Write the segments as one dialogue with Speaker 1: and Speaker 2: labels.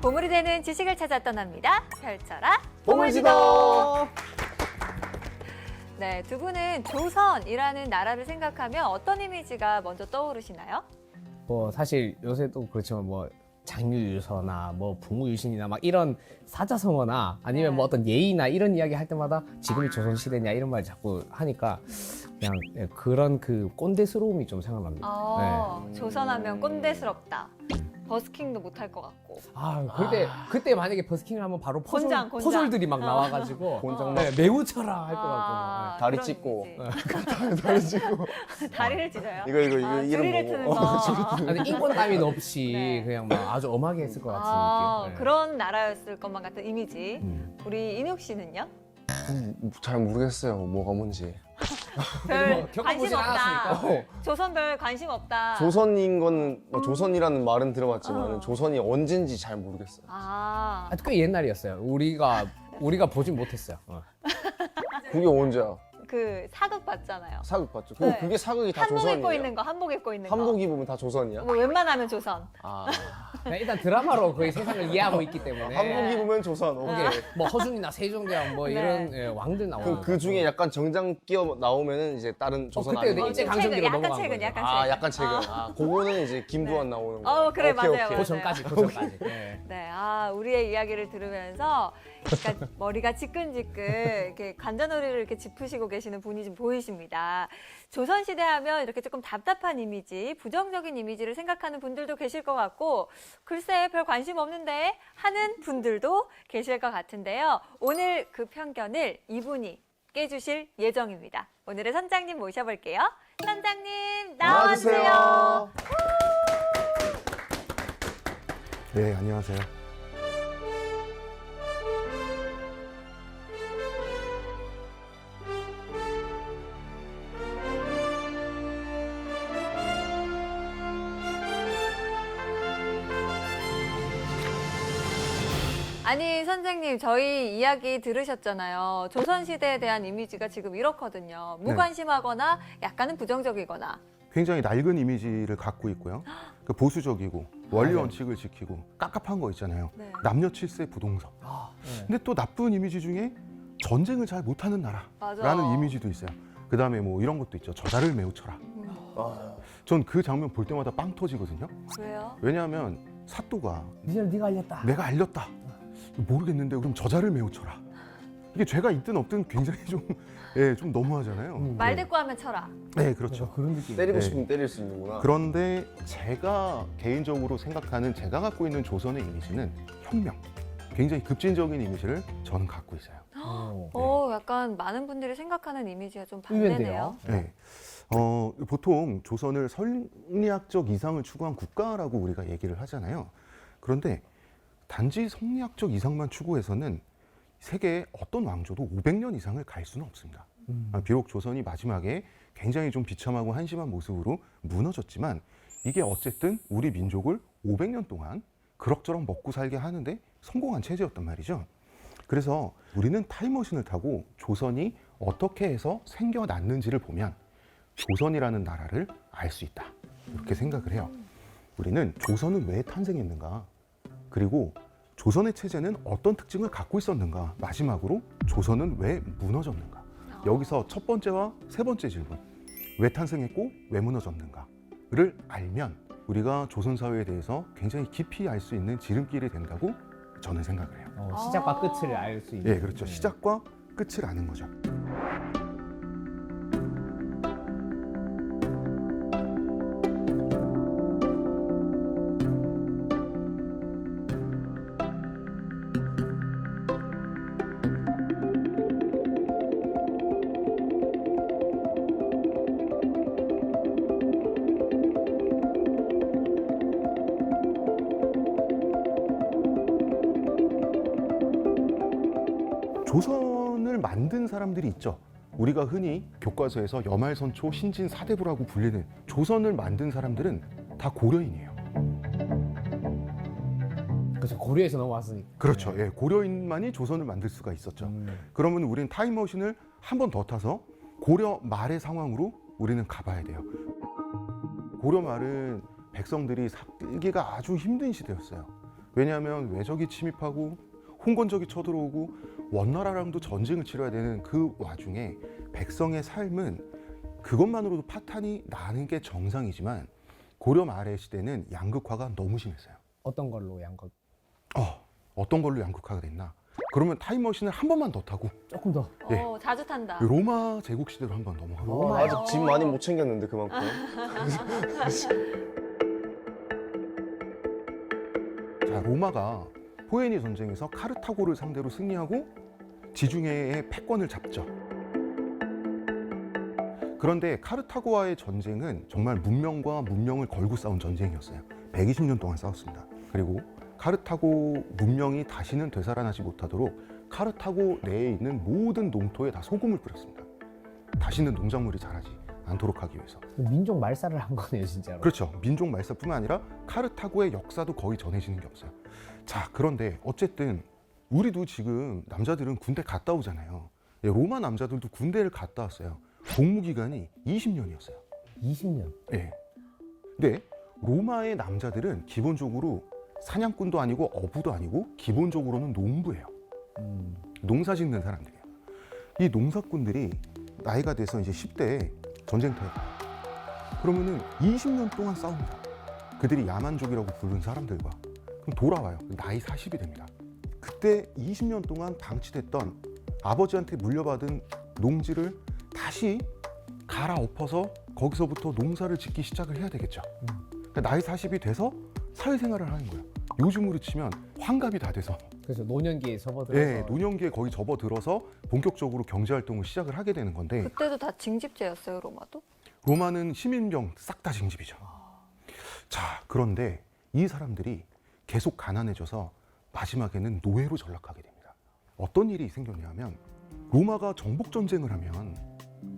Speaker 1: 보물이 되는 지식을 찾아 떠납니다. 펼쳐라
Speaker 2: 보물지도!
Speaker 1: 네, 두 분은 조선이라는 나라를 생각하면 어떤 이미지가 먼저 떠오르시나요?
Speaker 3: 뭐 사실 요새도 그렇지만 뭐 장유유서나 뭐 북무유신이나 막 이런 사자성어나 아니면
Speaker 1: 네.
Speaker 3: 뭐 어떤 예의나 이런 이야기 할 때마다 지금이 조선시대냐 이런 말 자꾸 하니까 그냥 그런 그 꼰대스러움이 좀 생각납니다.
Speaker 1: 조선하면 꼰대스럽다. 버스킹도 못할 것 같고.
Speaker 3: 그때 만약에 버스킹을 하면 바로
Speaker 1: 곤장.
Speaker 3: 포졸들이 막 나와가지고
Speaker 2: 곤장
Speaker 3: 네, 매우 쳐라 할 것 같고.
Speaker 2: 다리
Speaker 1: 그런
Speaker 2: 찢고.
Speaker 1: 이미지.
Speaker 2: 다리 찢고.
Speaker 1: 다리를 찢어요?
Speaker 2: 이거
Speaker 1: 드릴을
Speaker 2: 이름
Speaker 1: 트는
Speaker 2: 뭐고.
Speaker 1: 거.
Speaker 3: 아니, 인권 따윈 없이
Speaker 1: 네.
Speaker 3: 그냥 막 아주 엄하게 했을 것 같은 느낌. 네.
Speaker 1: 그런 나라였을 것만 같은 이미지.
Speaker 3: 음.
Speaker 1: 우리 인욱 씨는요?
Speaker 2: 잘 모르겠어요. 뭐가 뭔지.
Speaker 1: 별
Speaker 3: 뭐 겪어보진
Speaker 1: 관심 없다.
Speaker 3: 않았으니까.
Speaker 1: 조선 별 관심 없다.
Speaker 2: 조선인 건 조선이라는 말은 들어봤지만
Speaker 1: 어.
Speaker 2: 조선이 언젠지 잘 모르겠어요.
Speaker 1: 아,
Speaker 3: 꽤 옛날이었어요. 우리가 보진 못했어요.
Speaker 2: 그게 언제야?
Speaker 1: 그 사극 봤잖아요.
Speaker 2: 사극 봤죠?
Speaker 1: 네.
Speaker 2: 그게 사극이 다
Speaker 1: 한복
Speaker 2: 조선이에요?
Speaker 1: 입고 있는 거, 한복 입고 있는 거.
Speaker 2: 한복 입으면 다 조선이야?
Speaker 1: 뭐 웬만하면 조선.
Speaker 2: 아,
Speaker 3: 그냥 일단 드라마로 거의 세상을 이해하고 있기 때문에
Speaker 2: 한복 입으면 조선. 오케이.
Speaker 3: 뭐 허준이나 세종대왕 뭐
Speaker 1: 네.
Speaker 3: 이런 왕들 나오는
Speaker 2: 그 중에 약간 정장 끼어 나오면은 이제 다른 조선
Speaker 3: 그때
Speaker 2: 아니고.
Speaker 3: 일제 강점기로
Speaker 1: 약간
Speaker 3: 넘어간
Speaker 1: 최근,
Speaker 3: 거죠.
Speaker 1: 약간
Speaker 2: 아,
Speaker 1: 최근.
Speaker 2: 약간 최근. 아, 그거는 이제 김두한 나오는 거.
Speaker 1: 그래,
Speaker 2: 오케이,
Speaker 1: 맞아요,
Speaker 2: 오케이.
Speaker 3: 그 전까지. 네.
Speaker 1: 네, 우리의 이야기를 들으면서 약간 머리가 지끈지끈 이렇게 관자놀이를 이렇게 짚으시고 계시는 분이 좀 보이십니다. 조선시대 하면 이렇게 조금 답답한 이미지, 부정적인 이미지를 생각하는 분들도 계실 것 같고, 글쎄 별 관심 없는데 하는 분들도 계실 것 같은데요. 오늘 그 편견을 이분이 깨주실 예정입니다. 오늘의 선장님 모셔볼게요. 선장님 나와주세요.
Speaker 4: 네, 안녕하세요.
Speaker 1: 아니 선생님 저희 이야기 들으셨잖아요. 조선시대에 대한 이미지가 지금 이렇거든요. 무관심하거나 약간은 부정적이거나.
Speaker 4: 굉장히 낡은 이미지를 갖고 있고요. 그 보수적이고 원리 원칙을 지키고 깝깝한 거 있잖아요.
Speaker 1: 네.
Speaker 4: 남녀 칠세 부동석.
Speaker 3: 네.
Speaker 4: 근데 또 나쁜 이미지 중에 전쟁을 잘 못하는
Speaker 1: 맞아.
Speaker 4: 나라라는 이미지도 있어요. 그 다음에 뭐 이런 것도 있죠. 저자를 매우 쳐라.
Speaker 2: 아,
Speaker 4: 전 그 장면 볼 때마다 빵 터지거든요.
Speaker 1: 왜요?
Speaker 4: 왜냐하면 사또가
Speaker 3: 니를 네가 알렸다.
Speaker 4: 내가 알렸다. 모르겠는데 그럼 저자를 매우 쳐라. 이게 죄가 있든 없든 굉장히 좀 너무하잖아요.
Speaker 1: 말 대꾸 하면 쳐라.
Speaker 4: 네, 그렇죠.
Speaker 3: 그런 느낌.
Speaker 2: 때리고
Speaker 4: 네.
Speaker 2: 싶으면 때릴 수 있는구나.
Speaker 4: 그런데 제가 개인적으로 생각하는 제가 갖고 있는 조선의 이미지는 혁명. 굉장히 급진적인 이미지를 저는 갖고 있어요.
Speaker 1: 약간 많은 분들이 생각하는 이미지가 좀
Speaker 3: 의외인데요.
Speaker 1: 반대네요.
Speaker 4: 네. 보통 조선을 성리학적 이상을 추구한 국가라고 우리가 얘기를 하잖아요. 그런데 단지 성리학적 이상만 추구해서는 세계의 어떤 왕조도 500년 이상을 갈 수는 없습니다. 비록 조선이 마지막에 굉장히 좀 비참하고 한심한 모습으로 무너졌지만 이게 어쨌든 우리 민족을 500년 동안 그럭저럭 먹고 살게 하는데 성공한 체제였단 말이죠. 그래서 우리는 타임머신을 타고 조선이 어떻게 해서 생겨났는지를 보면 조선이라는 나라를 알 수 있다. 이렇게 생각을 해요. 우리는 조선은 왜 탄생했는가? 그리고 조선의 체제는 어떤 특징을 갖고 있었는가? 마지막으로 조선은 왜 무너졌는가? 여기서 첫 번째와 세 번째 질문, 왜 탄생했고 왜 무너졌는가를 알면 우리가 조선 사회에 대해서 굉장히 깊이 알 수 있는 지름길이 된다고 저는 생각을 해요.
Speaker 3: 시작과 끝을 알 수 있는.
Speaker 4: 예, 그렇죠. 시작과 끝을 아는 거죠. 조선을 만든 사람들이 있죠. 우리가 흔히 교과서에서 여말선초 신진 사대부라고 불리는 조선을 만든 사람들은 다 고려인이에요.
Speaker 3: 그래서 고려에서 넘어왔으니까.
Speaker 4: 그렇죠. 예, 고려인만이 조선을 만들 수가 있었죠. 그러면 우리는 타임머신을 한 번 더 타서 고려 말의 상황으로 우리는 가봐야 돼요. 고려 말은 백성들이 살기가 아주 힘든 시대였어요. 왜냐하면 외적이 침입하고 홍건적이 쳐들어오고 원나라랑도 전쟁을 치러야 되는 그 와중에 백성의 삶은 그것만으로도 파탄이 나는 게 정상이지만 고려 말의 시대는 양극화가 너무 심했어요.
Speaker 3: 어떤 걸로 양극?
Speaker 4: 어떤 걸로 양극화가 됐나? 그러면 타임머신을 한 번만 더 타고
Speaker 3: 조금 더.
Speaker 4: 예.
Speaker 1: 자주 탄다.
Speaker 4: 로마 제국 시대로 한번 넘어가.
Speaker 3: 로마.
Speaker 2: 아직 짐 많이 못 챙겼는데 그만큼.
Speaker 4: 자, 로마가 포에니 전쟁에서 카르타고를 상대로 승리하고 지중해의 패권을 잡죠. 그런데 카르타고와의 전쟁은 정말 문명과 문명을 걸고 싸운 전쟁이었어요. 120년 동안 싸웠습니다. 그리고 카르타고 문명이 다시는 되살아나지 못하도록 카르타고 내에 있는 모든 농토에 다 소금을 뿌렸습니다. 다시는 농작물이 자라지 않도록 하기 위해서.
Speaker 3: 민족 말살을 한 거네요, 진짜로.
Speaker 4: 그렇죠. 민족 말살뿐만 아니라 카르타고의 역사도 거의 전해지는 게 없어요. 자, 그런데 어쨌든 우리도 지금 남자들은 군대 갔다 오잖아요. 예, 로마 남자들도 군대를 갔다 왔어요. 복무 기간이 20년이었어요.
Speaker 3: 20년.
Speaker 4: 예. 근데 로마의 남자들은 기본적으로 사냥꾼도 아니고 어부도 아니고 기본적으로는 농부예요. 농사 짓는 사람들이에요. 이 농사꾼들이 나이가 돼서 이제 10대에 전쟁터에 가요. 그러면은 20년 동안 싸웁니다. 그들이 야만족이라고 부르는 사람들과. 그럼 돌아와요. 나이 40이 됩니다. 그때 20년 동안 방치됐던 아버지한테 물려받은 농지를 다시 갈아엎어서 거기서부터 농사를 짓기 시작을 해야 되겠죠. 그러니까 나이 40이 돼서 사회생활을 하는 거예요. 요즘으로 치면 환갑이 다 돼서
Speaker 3: 그래서 노년기에 접어들어서.
Speaker 4: 네, 노년기에 거의 접어들어서 본격적으로 경제활동을 시작을 하게 되는 건데
Speaker 1: 그때도 다 징집제였어요, 로마도?
Speaker 4: 로마는 시민병 싹 다 징집이죠. 자, 그런데 이 사람들이 계속 가난해져서 마지막에는 노예로 전락하게 됩니다. 어떤 일이 생겼냐면 로마가 정복전쟁을 하면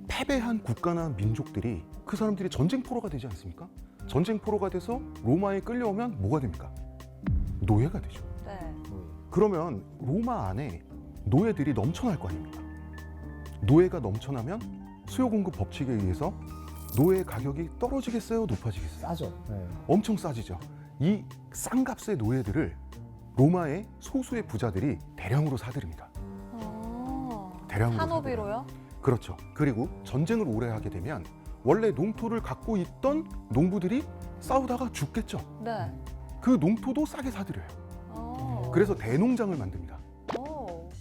Speaker 4: 패배한 국가나 민족들이 그 사람들이 전쟁포로가 되지 않습니까? 전쟁포로가 돼서 로마에 끌려오면 뭐가 됩니까? 노예가 되죠.
Speaker 1: 네.
Speaker 4: 그러면 로마 안에 노예들이 넘쳐날 거 아닙니까? 노예가 넘쳐나면 수요 공급 법칙에 의해서 노예 가격이 떨어지겠어요? 높아지겠어요?
Speaker 3: 싸죠. 네.
Speaker 4: 엄청 싸지죠. 이 싼 값의 노예들을 로마의 소수의 부자들이 대량으로 사들입니다. 대량으로
Speaker 1: 산업이로요?
Speaker 4: 그렇죠. 그리고 전쟁을 오래 하게 되면 원래 농토를 갖고 있던 농부들이 싸우다가 죽겠죠.
Speaker 1: 네.
Speaker 4: 그 농토도 싸게 사들여요. 그래서 대농장을 만듭니다.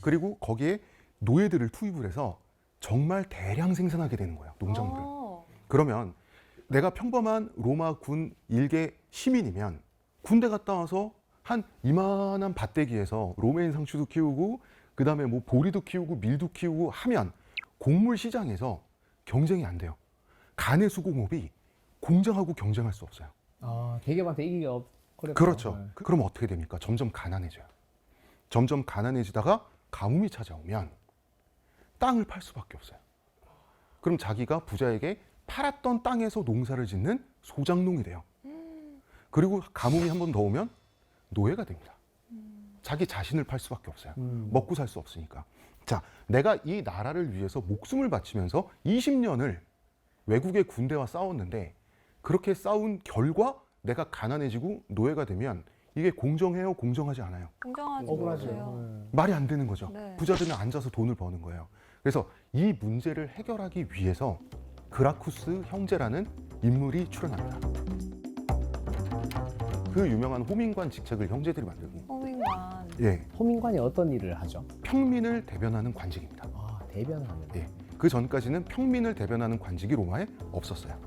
Speaker 4: 그리고 거기에 노예들을 투입을 해서 정말 대량 생산하게 되는 거예요. 농작물을. 그러면 내가 평범한 로마 군 일개 시민이면 군대 갔다 와서 한 이만한 밭대기에서 로메인 상추도 키우고 그다음에 뭐 보리도 키우고 밀도 키우고 하면 곡물 시장에서 경쟁이 안 돼요. 가내 수공업이 공장하고 경쟁할 수 없어요.
Speaker 3: 아, 대기업한테 이기기 어렵죠.
Speaker 4: 그렇죠.
Speaker 3: 네.
Speaker 4: 그럼 어떻게 됩니까? 점점 가난해져요. 점점 가난해지다가 가뭄이 찾아오면 땅을 팔 수밖에 없어요. 그럼 자기가 부자에게 팔았던 땅에서 농사를 짓는 소작농이 돼요. 그리고 가뭄이 한 번 더 오면 노예가 됩니다. 자기 자신을 팔 수밖에 없어요. 먹고 살 수 없으니까. 자, 내가 이 나라를 위해서 목숨을 바치면서 20년을 외국의 군대와 싸웠는데 그렇게 싸운 결과 내가 가난해지고 노예가 되면 이게 공정해요? 공정하지 않아요?
Speaker 1: 공정하지
Speaker 3: 억울하죠.
Speaker 1: 못해요.
Speaker 3: 네.
Speaker 4: 말이 안 되는 거죠.
Speaker 1: 네.
Speaker 4: 부자들은 앉아서 돈을 버는 거예요. 그래서 이 문제를 해결하기 위해서 그라쿠스 형제라는 인물이 출연합니다. 그 유명한 호민관 직책을 형제들이 만들고
Speaker 1: 호민관.
Speaker 4: 예,
Speaker 3: 호민관이 어떤 일을 하죠?
Speaker 4: 평민을 대변하는 관직입니다.
Speaker 3: 아, 대변하는.
Speaker 4: 예, 그 전까지는 평민을 대변하는 관직이 로마에 없었어요.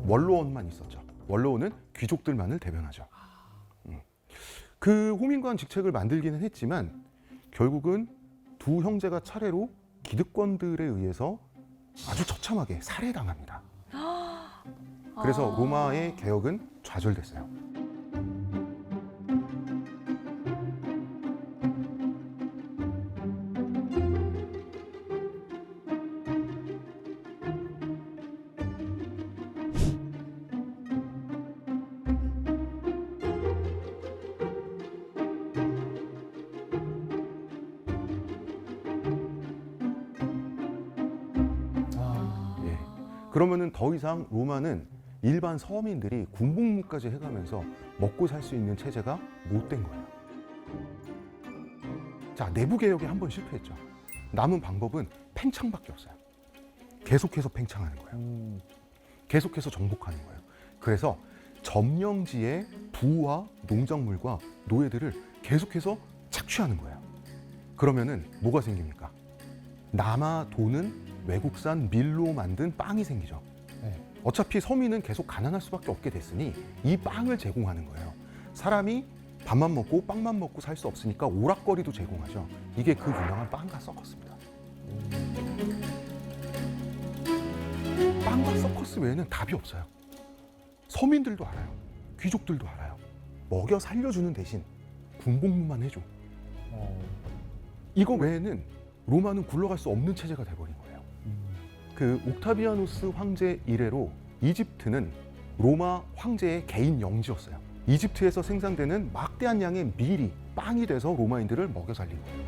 Speaker 4: 원로원만 있었죠. 원로원은 귀족들만을 대변하죠. 그 호민관 직책을 만들기는 했지만 결국은 두 형제가 차례로 기득권들에 의해서 아주 처참하게 살해당합니다. 그래서 로마의 개혁은 좌절됐어요. 예. 그러면은 더 이상 로마는 일반 서민들이 군복무까지 해가면서 먹고 살 수 있는 체제가 못 된 거예요. 자, 내부 개혁에 한 번 실패했죠. 남은 방법은 팽창밖에 없어요. 계속해서 팽창하는 거예요. 계속해서 정복하는 거예요. 그래서 점령지의 부와 농작물과 노예들을 계속해서 착취하는 거예요. 그러면은 뭐가 생깁니까? 남아 도는 외국산 밀로 만든 빵이 생기죠.
Speaker 3: 네.
Speaker 4: 어차피 서민은 계속 가난할 수밖에 없게 됐으니 이 빵을 제공하는 거예요. 사람이 밥만 먹고 빵만 먹고 살 수 없으니까 오락거리도 제공하죠. 이게 그 유명한 빵과 서커스입니다. 빵과 서커스 외에는 답이 없어요. 서민들도 알아요. 귀족들도 알아요. 먹여 살려주는 대신 군복무만 해줘. 이거 외에는 로마는 굴러갈 수 없는 체제가 돼버린 거예요. 그 옥타비아누스 황제 이래로 이집트는 로마 황제의 개인 영지였어요. 이집트에서 생산되는 막대한 양의 밀이 빵이 돼서 로마인들을 먹여 살린 거예요.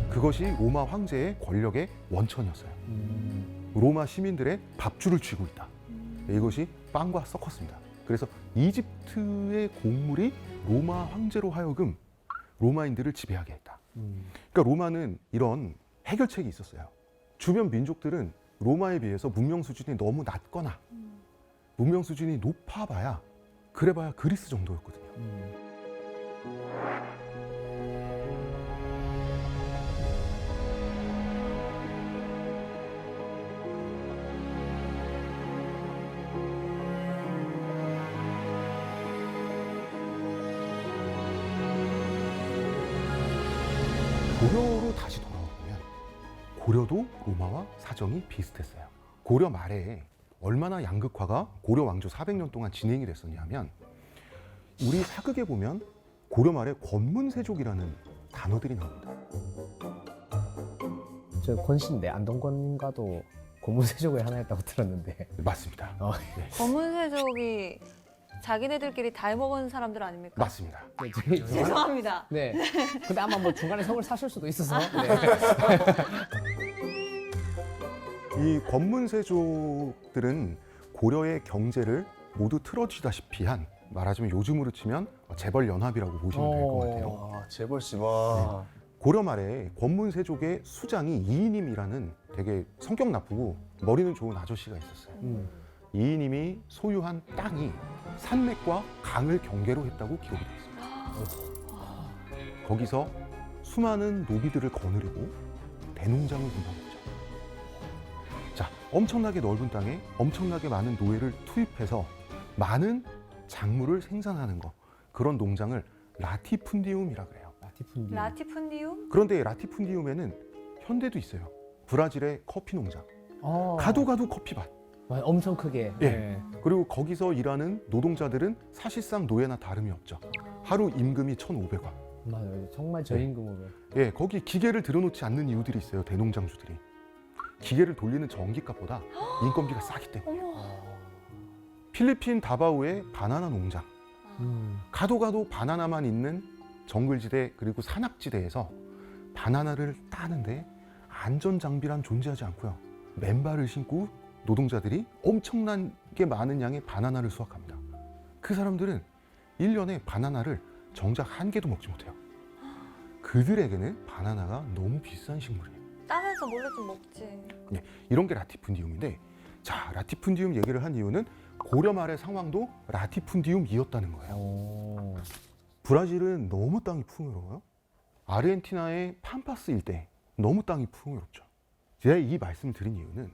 Speaker 4: 그것이 로마 황제의 권력의 원천이었어요. 로마 시민들의 밥줄을 쥐고 있다. 이것이 빵과 서커스입니다. 그래서 이집트의 곡물이 로마 황제로 하여금 로마인들을 지배하게 했다. 그러니까 로마는 이런 해결책이 있었어요. 주변 민족들은 로마에 비해서 문명 수준이 너무 낮거나 문명 수준이 높아봐야 그래봐야 그리스 정도였거든요. 고려로 다시 돌아오면 고려도 로마와 사정이 비슷했어요. 고려 말에 얼마나 양극화가 고려 왕조 400년 동안 진행이 됐었냐면 우리 사극에 보면 고려 말에 권문세족이라는 단어들이 나옵니다.
Speaker 3: 저 권씨인데 안동권과도 고문세족의 하나였다고 들었는데.
Speaker 4: 맞습니다.
Speaker 1: 검은세족이 자기네들끼리 다 해먹은 사람들 아닙니까?
Speaker 4: 맞습니다.
Speaker 3: 네, 저기-
Speaker 1: 죄송합니다.
Speaker 3: 네. 근데 아마 뭐 중간에 성을 사실 수도 있어서. 네.
Speaker 4: 이 권문세족들은 고려의 경제를 모두 틀어쥐다시피 한 말하자면 요즘으로 치면 재벌 연합이라고 보시면 될 것 같아요.
Speaker 2: 와, 재벌 씨, 와.
Speaker 4: 고려 말에 권문세족의 수장이 이이님이라는 되게 성격 나쁘고 머리는 좋은 아저씨가 있었어요. 이이님이 소유한 땅이 산맥과 강을 경계로 했다고 기록이 되어 있습니다. 거기서 수많은 노비들을 거느리고 대농장을 군단 거죠. 자, 엄청나게 넓은 땅에 엄청나게 많은 노예를 투입해서 많은 작물을 생산하는 거, 그런 농장을 라티푼디움이라 그래요.
Speaker 3: 라티푼디.
Speaker 1: 라티푼디움?
Speaker 4: 그런데 라티푼디움에는 현대도 있어요. 브라질의 커피 농장, 가도 커피밭.
Speaker 3: 엄청 크게.
Speaker 4: 예.
Speaker 3: 네.
Speaker 4: 그리고 거기서 일하는 노동자들은 사실상 노예나 다름이 없죠. 하루 임금이 1,500원.
Speaker 3: 맞아요. 정말 저임금으로.
Speaker 4: 예, 거기 기계를 들여놓지 않는 이유들이 있어요. 대농장주들이. 기계를 돌리는 전기값보다 인건비가 싸기 때문에. 필리핀 다바오의 바나나 농장. 가도 바나나만 있는 정글지대 그리고 산악지대에서 바나나를 따는데 안전장비란 존재하지 않고요. 맨발을 신고 노동자들이 엄청나게 많은 양의 바나나를 수확합니다. 그 사람들은 1년에 바나나를 정작 한 개도 먹지 못해요. 그들에게는 바나나가 너무 비싼 식물이에요.
Speaker 1: 따면서 몰래 좀 먹지.
Speaker 4: 이런 게 라티푼디움인데, 자, 라티푼디움 얘기를 한 이유는 고려 말의 상황도 라티푼디움이었다는 거예요. 브라질은 너무 땅이 풍요로워요. 아르헨티나의 팜파스 일대 너무 땅이 풍요롭죠. 제가 이 말씀을 드린 이유는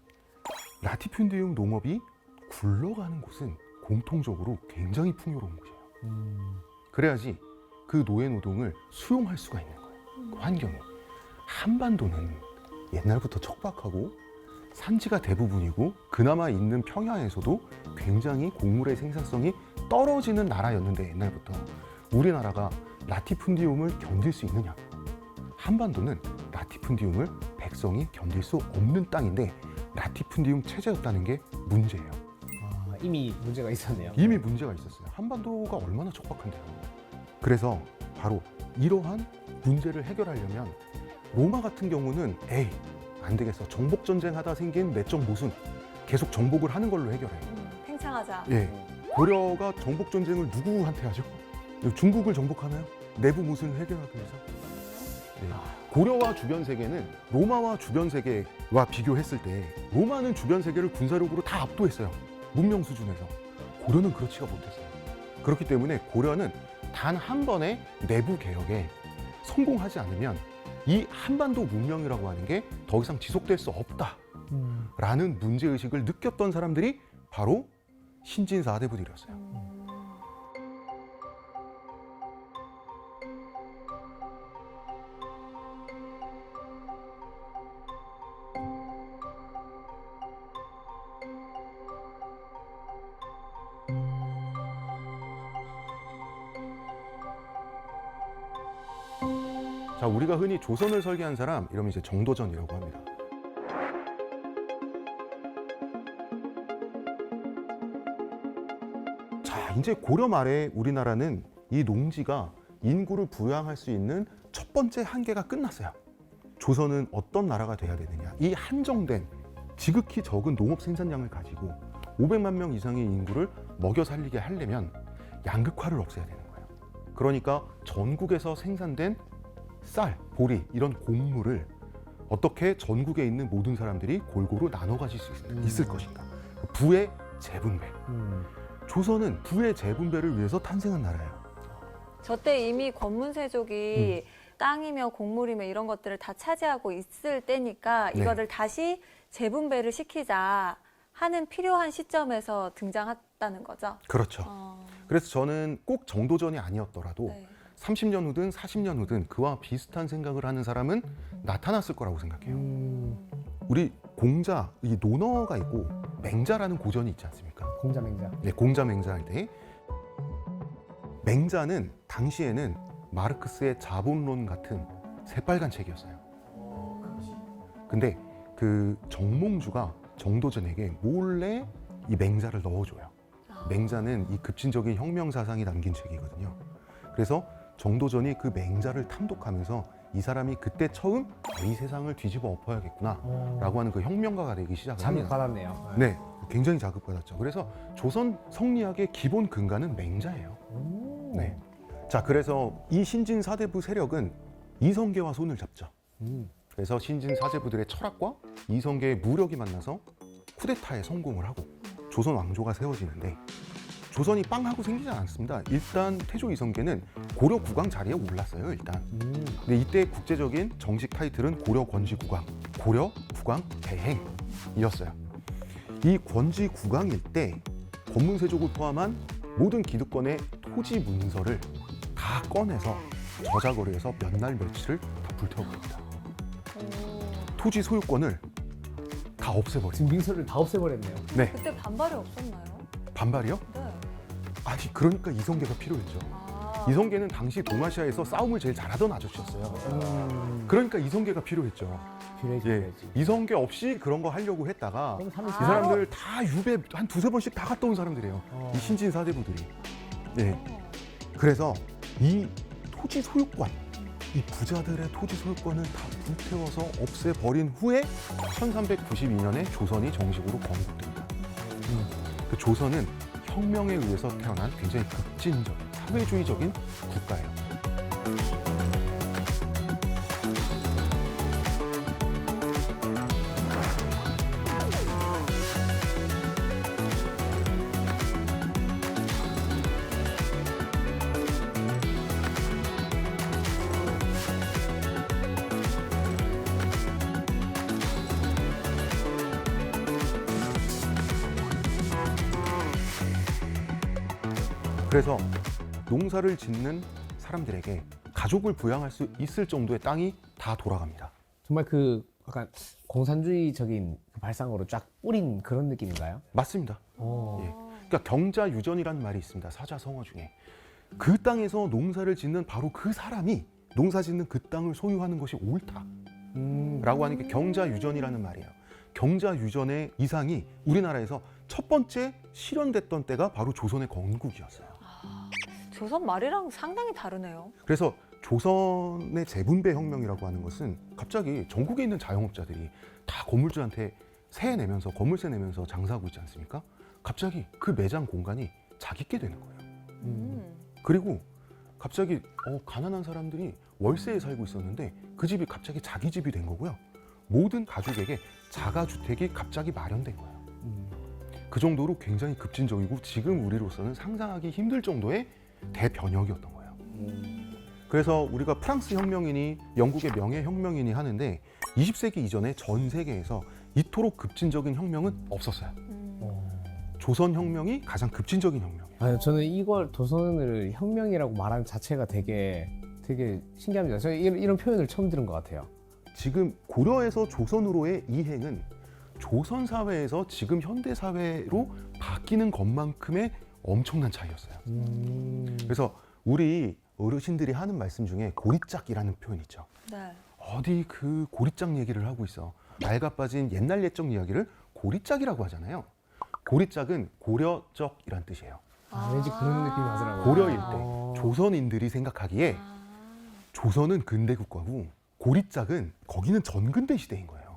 Speaker 4: 라티푼디움 농업이 굴러가는 곳은 공통적으로 굉장히 풍요로운 곳이에요. 그래야지 그 노예 노동을 수용할 수가 있는 거예요. 그 환경이. 한반도는 옛날부터 척박하고 산지가 대부분이고 그나마 있는 평야에서도 굉장히 곡물의 생산성이 떨어지는 나라였는데, 옛날부터 우리나라가 라티푼디움을 견딜 수 있느냐? 한반도는 라티푼디움을 백성이 견딜 수 없는 땅인데 라티푼디움 체제였다는 게 문제예요.
Speaker 3: 이미 문제가 있었네요.
Speaker 4: 이미 문제가 있었어요. 한반도가 얼마나 척박한데요. 그래서 바로 이러한 문제를 해결하려면 로마 같은 경우는 안 되겠어. 정복 전쟁하다 생긴 내적 모순 계속 정복을 하는 걸로 해결해요.
Speaker 1: 팽창하자.
Speaker 4: 예. 고려가 정복 전쟁을 누구한테 하죠? 중국을 정복하나요? 내부 모순을 해결하기 위해서. 네. 고려와 주변 세계는 로마와 주변 세계와 비교했을 때 로마는 주변 세계를 군사력으로 다 압도했어요. 문명 수준에서. 고려는 그렇지가 못했어요. 그렇기 때문에 고려는 단 한 번의 내부 개혁에 성공하지 않으면 이 한반도 문명이라고 하는 게 더 이상 지속될 수 없다라는 문제의식을 느꼈던 사람들이 바로 신진 4대부들이었어요. 자, 우리가 흔히 조선을 설계한 사람 이러면 이제 정도전이라고 합니다. 자, 이제 고려 말에 우리나라는 이 농지가 인구를 부양할 수 있는 첫 번째 한계가 끝났어요. 조선은 어떤 나라가 돼야 되느냐? 이 한정된 지극히 적은 농업 생산량을 가지고 500만 명 이상의 인구를 먹여 살리게 하려면 양극화를 없애야 되는 거예요. 그러니까 전국에서 생산된 쌀, 보리 이런 곡물을 어떻게 전국에 있는 모든 사람들이 골고루 나눠 가질 수 있을 것인가. 부의 재분배. 조선은 부의 재분배를 위해서 탄생한 나라예요.
Speaker 1: 저 때 이미 권문세족이 땅이며 곡물이며 이런 것들을 다 차지하고 있을 때니까
Speaker 4: 네.
Speaker 1: 이거를 다시 재분배를 시키자 하는 필요한 시점에서 등장했다는 거죠.
Speaker 4: 그렇죠. 그래서 저는 꼭 정도전이 아니었더라도
Speaker 1: 네.
Speaker 4: 30년 후든 40년 후든 그와 비슷한 생각을 하는 사람은 나타났을 거라고 생각해요. 우리 공자, 이 논어가 있고 맹자라는 고전이 있지 않습니까?
Speaker 3: 공자 맹자.
Speaker 4: 네, 공자 맹자일 때 맹자는 당시에는 마르크스의 자본론 같은 새빨간 책이었어요. 근데 그 정몽주가 정도전에게 몰래 이 맹자를 넣어줘요. 맹자는 이 급진적인 혁명 사상이 담긴 책이거든요. 그래서 정도전이 그 맹자를 탐독하면서 이 사람이 그때 처음 이 세상을 뒤집어 엎어야겠구나 라고 하는 그 혁명가가 되기 시작을 합니다.
Speaker 3: 자극받았네요.
Speaker 4: 네, 굉장히 자극받았죠. 그래서 조선 성리학의 기본 근간은 맹자예요. 네. 자, 그래서 이 신진 사대부 세력은 이성계와 손을 잡죠. 그래서 신진 사대부들의 철학과 이성계의 무력이 만나서 쿠데타에 성공을 하고 조선 왕조가 세워지는데 조선이 빵 하고 생기지 않았습니다. 일단 태조 이성계는 고려 국왕 자리에 올랐어요. 일단. 근데 이때 국제적인 정식 타이틀은 고려 권지 국왕, 고려 국왕 대행이었어요. 이 권지 국왕일 때 권문세족을 포함한 모든 기득권의 토지 문서를 다 꺼내서 저작거리에서 몇 날 며칠을 다 불태워버립니다. 토지 소유권을 다 없애버립니다.
Speaker 3: 지금 민서를 다 없애버렸네요.
Speaker 4: 네,
Speaker 1: 그때 반발이 없었나요?
Speaker 4: 반발이요?
Speaker 1: 네.
Speaker 4: 아니, 그러니까 이성계가 필요했죠. 이성계는 당시 동아시아에서 싸움을 제일 잘하던 아저씨였어요. 그러니까 이성계가 필요했죠.
Speaker 3: 필요해지.
Speaker 4: 예, 이성계 없이 그런 거 하려고 했다가
Speaker 3: 그럼
Speaker 4: 이
Speaker 3: 30년.
Speaker 4: 사람들 다 유배 한 두세 번씩 다 갔다 온 사람들이에요. 이 신진 사대부들이. 예. 그래서 이 토지 소유권, 이 부자들의 토지 소유권을 다 불태워서 없애버린 후에 1392년에 조선이 정식으로 건국됩니다. 그 조선은 혁명에 의해서 태어난 굉장히 급진적인 사회주의적인 국가예요. 그래서 농사를 짓는 사람들에게 가족을 부양할 수 있을 정도의 땅이 다 돌아갑니다.
Speaker 3: 정말 그 약간 공산주의적인 그 발상으로 쫙 뿌린 그런 느낌인가요?
Speaker 4: 맞습니다. 예. 그러니까 경자유전이라는 말이 있습니다. 사자성어 중에. 그 땅에서 농사를 짓는 바로 그 사람이 농사 짓는 그 땅을 소유하는 것이 옳다라고 하는 게 경자유전이라는 말이에요. 경자유전의 이상이 우리나라에서 첫 번째 실현됐던 때가 바로 조선의 건국이었어요.
Speaker 1: 조선 말이랑 상당히 다르네요.
Speaker 4: 그래서 조선의 재분배 혁명이라고 하는 것은 갑자기 전국에 있는 자영업자들이 다 건물주한테 세 내면서 건물세 내면서 장사하고 있지 않습니까? 갑자기 그 매장 공간이 자기께 되는 거예요. 그리고 갑자기 가난한 사람들이 월세에 살고 있었는데 그 집이 갑자기 자기 집이 된 거고요. 모든 가족에게 자가주택이 갑자기 마련된 거예요. 그 정도로 굉장히 급진적이고 지금 우리로서는 상상하기 힘들 정도의 대변혁이었던 거예요. 그래서 우리가 프랑스 혁명이니 영국의 명예혁명이니 하는데 20세기 이전에 전 세계에서 이토록 급진적인 혁명은 없었어요. 조선혁명이 가장 급진적인 혁명이에요.
Speaker 3: 아니, 저는 이걸 조선을 혁명이라고 말하는 자체가 되게 신기합니다. 저는 이런 표현을 처음 들은 것 같아요.
Speaker 4: 지금 고려에서 조선으로의 이행은 조선 사회에서 지금 현대 사회로 바뀌는 것만큼의 엄청난 차이였어요. 그래서 우리 어르신들이 하는 말씀 중에 고리짝이라는 표현이 있죠.
Speaker 1: 네.
Speaker 4: 어디 그 고리짝 얘기를 하고 있어. 낡아 빠진 옛날 옛적 이야기를 고리짝이라고 하잖아요. 고리짝은 고려적이란 뜻이에요.
Speaker 3: 왠지 그런 느낌이 나더라고요.
Speaker 4: 고려일 때 조선인들이 생각하기에 조선은 근대 국가고 고리짝은 거기는 전근대 시대인 거예요.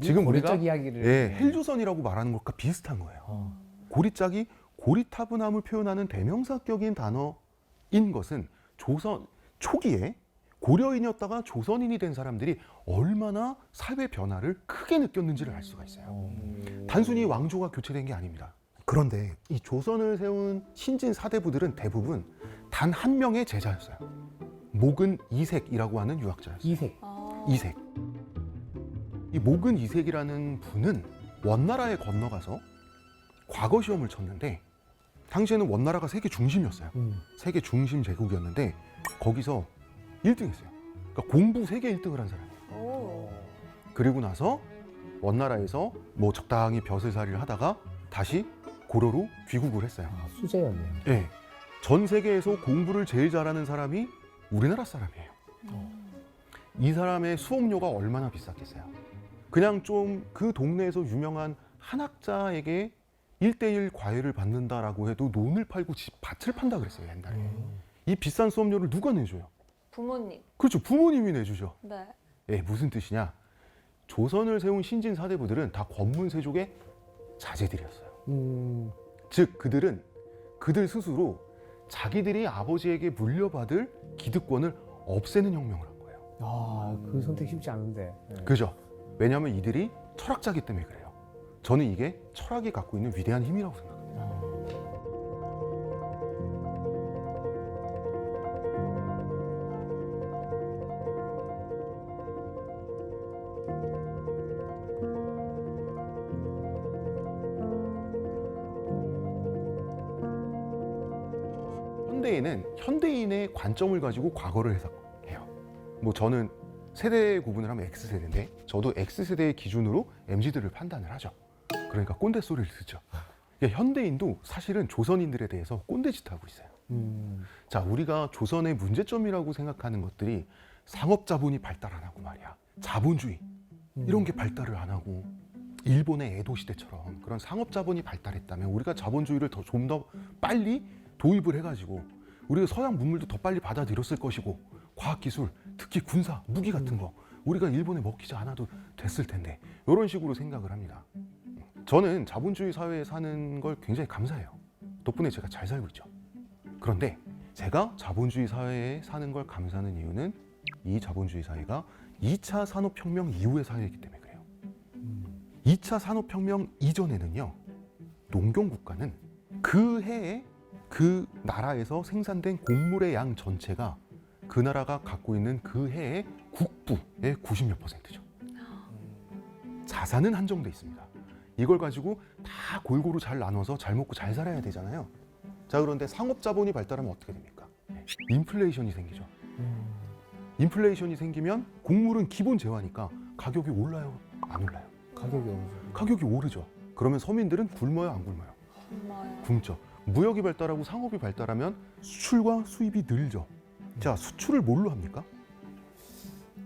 Speaker 4: 지금 우리가
Speaker 3: 고리짝 이야기를
Speaker 4: 헬조선이라고 말하는 것과 비슷한 거예요. 고리짝이 고리타분함을 표현하는 대명사격인 단어인 것은 조선 초기에 고려인이었다가 조선인이 된 사람들이 얼마나 사회 변화를 크게 느꼈는지를 알 수가 있어요. 단순히 왕조가 교체된 게 아닙니다. 그런데 이 조선을 세운 신진 사대부들은 대부분 단 한 명의 제자였어요. 목은 이색이라고 하는 유학자였어요.
Speaker 3: 이색.
Speaker 4: 이색. 이 목은 이색이라는 분은 원나라에 건너가서 과거 시험을 쳤는데 당시에는 원나라가 세계 중심이었어요. 세계 중심 제국이었는데 거기서 1등 했어요. 그러니까 공부 세계 1등을 한 사람이에요.
Speaker 1: 오.
Speaker 4: 그리고 나서 원나라에서 뭐 적당히 벼슬살이를 하다가 다시 고려로 귀국을 했어요.
Speaker 3: 수제였네요.
Speaker 4: 네. 전 세계에서 공부를 제일 잘하는 사람이 우리나라 사람이에요. 이 사람의 수업료가 얼마나 비쌌겠어요. 그냥 좀 그 동네에서 유명한 한학자에게 1:1 과외를 받는다라고 해도 논을 팔고 밭을 판다 그랬어요, 옛날에. 이 비싼 수업료를 누가 내줘요?
Speaker 1: 부모님.
Speaker 4: 그렇죠. 부모님이 내주죠.
Speaker 1: 네.
Speaker 4: 예, 무슨 뜻이냐? 조선을 세운 신진 사대부들은 다 권문세족의 자제들이었어요. 즉 그들은 그들 스스로 자기들이 아버지에게 물려받을 기득권을 없애는 혁명을 한 거예요.
Speaker 3: 그 선택 쉽지 않은데.
Speaker 4: 그죠? 왜냐하면 이들이 철학자기 때문에 그래요. 저는 이게 철학이 갖고 있는 위대한 힘이라고 생각합니다. 현대인은 현대인의 관점을 가지고 과거를 해석해요. 뭐 저는 세대 구분을 하면 X세대인데 저도 X세대의 기준으로 MZ들을 판단을 하죠. 그러니까 꼰대 소리를 듣죠. 그러니까 현대인도 사실은 조선인들에 대해서 꼰대짓 하고 있어요. 자, 우리가 조선의 문제점이라고 생각하는 것들이 상업자본이 발달 안 하고 말이야. 자본주의 이런 게 발달을 안 하고 일본의 에도 시대처럼 그런 상업자본이 발달했다면 우리가 자본주의를 좀 더 빨리 도입을 해가지고 우리가 서양 문물도 더 빨리 받아들였을 것이고 과학기술, 특히 군사, 무기 같은 거 우리가 일본에 먹히지 않아도 됐을 텐데 이런 식으로 생각을 합니다. 저는 자본주의 사회에 사는 걸 굉장히 감사해요. 덕분에 제가 잘 살고 있죠. 그런데 제가 자본주의 사회에 사는 걸 감사하는 이유는 이 자본주의 사회가 2차 산업혁명 이후의 사회이기 때문에 그래요. 2차 산업혁명 이전에는요, 농경국가는 그 해에 그 나라에서 생산된 곡물의 양 전체가 그 나라가 갖고 있는 그 해의 국부의 90몇 %죠. 자산은 한정돼 있습니다. 이걸 가지고 다 골고루 잘 나눠서 잘 먹고 잘 살아야 되잖아요. 자, 그런데 상업자본이 발달하면 어떻게 됩니까? 인플레이션이 생기죠. 인플레이션이 생기면 곡물은 기본 재화니까 가격이 올라요? 안 올라요?
Speaker 3: 가격이 오르죠.
Speaker 4: 가격이 오르죠. 그러면 서민들은 굶어요? 안 굶어요?
Speaker 1: 정말.
Speaker 4: 굶죠. 무역이 발달하고 상업이 발달하면 수출과 수입이 늘죠. 자, 수출을 뭘로 합니까?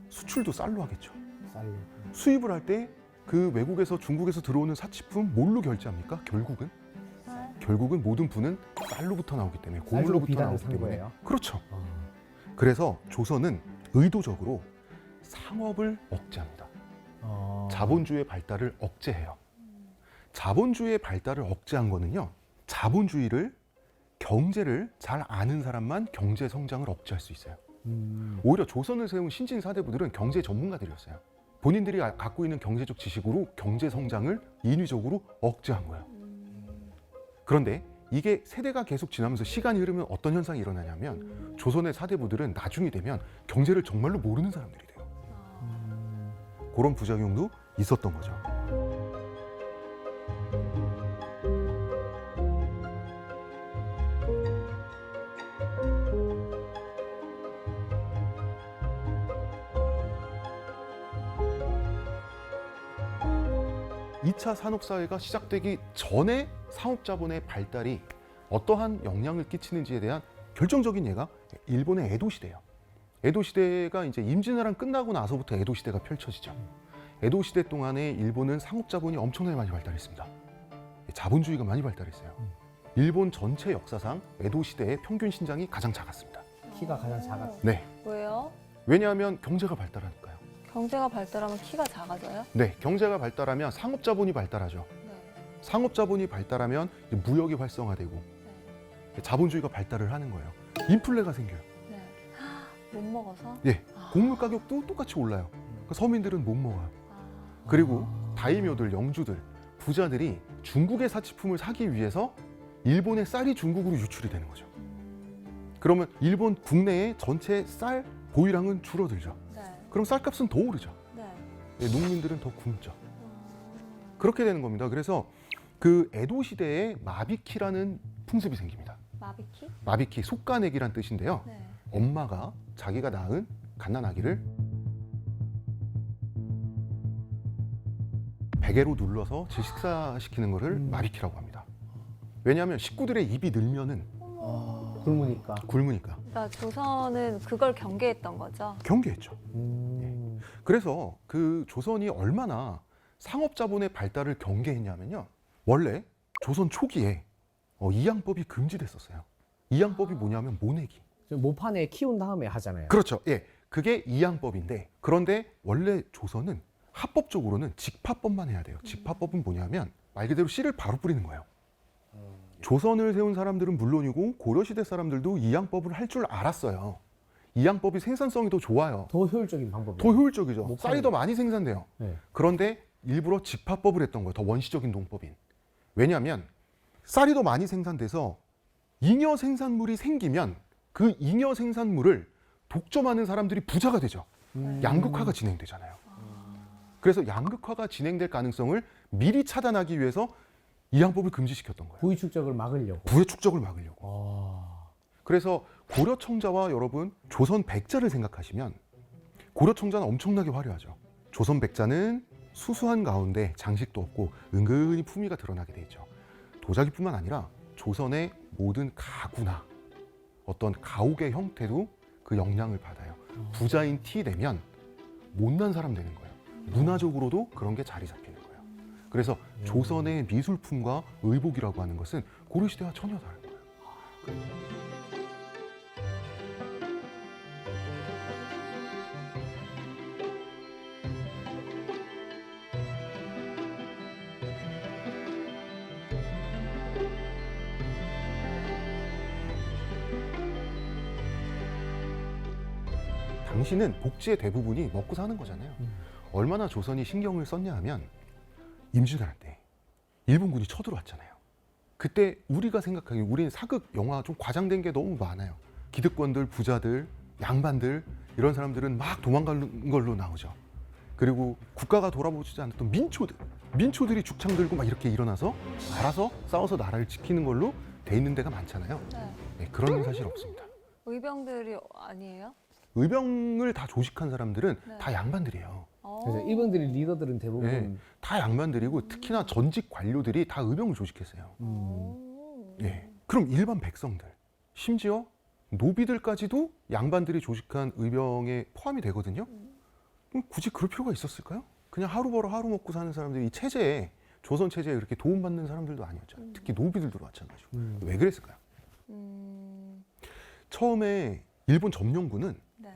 Speaker 4: 수출도 쌀로 하겠죠.
Speaker 3: 쌀로.
Speaker 4: 수입을 할 때 그 외국에서 중국에서 들어오는 사치품 뭘로 결제합니까? 결국은 모든 부는 쌀로부터 나오기 때문에 곡물로부터
Speaker 3: 비단을
Speaker 4: 나오기
Speaker 3: 산
Speaker 4: 때문에
Speaker 3: 거예요?
Speaker 4: 그렇죠. 그래서 조선은 의도적으로 상업을 억제합니다. 자본주의의 발달을 억제해요. 자본주의의 발달을 억제한 거는요, 자본주의를 경제를 잘 아는 사람만 경제 성장을 억제할 수 있어요. 오히려 조선을 세운 신진 사대부들은 경제 전문가들이었어요. 본인들이 갖고 있는 경제적 지식으로 경제 성장을 인위적으로 억제한 거예요. 그런데 이게 세대가 계속 지나면서 시간이 흐르면 어떤 현상이 일어나냐면 조선의 사대부들은 나중이 되면 경제를 정말로 모르는 사람들이 돼요. 그런 부작용도 있었던 거죠. 2차 산업사회가 시작되기 전에 상업자본의 발달이 어떠한 영향을 끼치는지에 대한 결정적인 예가 일본의 에도 시대예요. 에도 시대가 이제 임진왜란 끝나고 나서부터 에도 시대가 펼쳐지죠. 에도 시대 동안에 일본은 상업자본이 엄청나게 많이 발달했습니다. 자본주의가 많이 발달했어요. 일본 전체 역사상 에도 시대의 평균 신장이 가장 작았습니다.
Speaker 3: 키가 가장 작았어요.
Speaker 4: 네.
Speaker 1: 왜요?
Speaker 4: 왜냐하면 경제가 발달하니까요.
Speaker 1: 경제가 발달하면 키가 작아져요?
Speaker 4: 네, 경제가 발달하면 상업자본이 발달하죠.
Speaker 1: 네.
Speaker 4: 상업자본이 발달하면 이제 무역이 활성화되고
Speaker 1: 네.
Speaker 4: 자본주의가 발달을 하는 거예요. 인플레가 생겨요.
Speaker 1: 네. 못 먹어서?
Speaker 4: 예,
Speaker 1: 아.
Speaker 4: 곡물 가격도 똑같이 올라요. 그러니까 서민들은 못 먹어요.
Speaker 1: 아.
Speaker 4: 그리고 다이묘들, 영주들, 부자들이 중국의 사치품을 사기 위해서 일본의 쌀이 중국으로 유출이 되는 거죠. 그러면 일본 국내의 전체 쌀 보유량은 줄어들죠.
Speaker 1: 네.
Speaker 4: 그럼 쌀값은 더 오르죠.
Speaker 1: 네.
Speaker 4: 예, 농민들은 더 굶죠. 그렇게 되는 겁니다. 그래서 그 에도 시대에 마비키라는 풍습이 생깁니다.
Speaker 1: 마비키?
Speaker 4: 마비키, 속가내기란 뜻인데요.
Speaker 1: 네.
Speaker 4: 엄마가 자기가 낳은 갓난아기를 베개로 눌러서 질식사시키는 것을 마비키라고 합니다. 왜냐하면 식구들의 입이 늘면은
Speaker 3: 굶으니까.
Speaker 4: 굶으니까
Speaker 1: 그러니까 조선은 그걸 경계했던 거죠.
Speaker 4: 경계했죠. 그래서 그 조선이 얼마나 상업자본의 발달을 경계했냐면요. 원래 조선 초기에 이양법이 금지됐었어요. 이양법이 뭐냐면 모내기.
Speaker 3: 모판에 키운 다음에 하잖아요.
Speaker 4: 그렇죠. 예, 그게 이양법인데 그런데 원래 조선은 합법적으로는 직파법만 해야 돼요. 직파법은 뭐냐면 말 그대로 씨를 바로 뿌리는 거예요. 조선을 세운 사람들은 물론이고 고려시대 사람들도 이양법을 할 줄 알았어요. 이양법이 생산성이 더 좋아요.
Speaker 3: 더 효율적인 방법이에요.
Speaker 4: 더 효율적이죠.
Speaker 3: 못
Speaker 4: 쌀이 더 많이 생산돼요.
Speaker 3: 네.
Speaker 4: 그런데 일부러 직파법을 했던 거예요. 더 원시적인 농법인. 왜냐하면 쌀이 더 많이 생산돼서 잉여 생산물이 생기면 그 잉여 생산물을 독점하는 사람들이 부자가 되죠. 양극화가 진행되잖아요. 그래서 양극화가 진행될 가능성을 미리 차단하기 위해서 이양법을 금지시켰던 거예요.
Speaker 3: 부의 축적을 막으려고.
Speaker 4: 부의 축적을 막으려고.
Speaker 3: 아.
Speaker 4: 그래서 고려 청자와 여러분 조선 백자를 생각하시면 고려 청자는 엄청나게 화려하죠. 조선 백자는 수수한 가운데 장식도 없고 은근히 품위가 드러나게 돼 있죠. 도자기뿐만 아니라 조선의 모든 가구나 어떤 가옥의 형태도 그 영향을 받아요. 부자인 티 내면 못난 사람 되는 거예요. 문화적으로도 그런 게 자리 잡히는 거예요. 그래서 조선의 미술품과 의복이라고 하는 것은 고려시대와 전혀 다른 거예요. 당시는 복지의 대부분이 먹고 사는 거잖아요. 얼마나 조선이 신경을 썼냐 하면 임진왜란 때 일본군이 쳐들어왔잖아요. 그때 우리가 생각하기에 우리는 사극 영화 좀 과장된 게 너무 많아요. 기득권들, 부자들, 양반들 이런 사람들은 막 도망가는 걸로 나오죠. 그리고 국가가 돌아보지 않았던 민초들이 죽창 들고 막 이렇게 일어나서 알아서 싸워서 나라를 지키는 걸로 돼 있는 데가 많잖아요.
Speaker 1: 네.
Speaker 4: 네, 그런 사실 없습니다.
Speaker 1: 의병들이 아니에요?
Speaker 4: 의병을 다 조직한 사람들은
Speaker 1: 네.
Speaker 4: 다 양반들이에요.
Speaker 3: 그래서 일본들이 리더들은 대부분
Speaker 4: 네, 다 양반들이고 특히나 전직 관료들이 다 의병을 조직했어요. 예. 그럼 일반 백성들, 심지어 노비들까지도 양반들이 조직한 의병에 포함이 되거든요. 그럼 굳이 그럴 필요가 있었을까요? 그냥 하루 벌어 하루 먹고 사는 사람들이 이 체제에 조선 체제에 그렇게 도움받는 사람들도 아니었잖아요. 특히 노비들도 마찬가지고. 왜 그랬을까요? 처음에 일본 점령군은
Speaker 1: 네.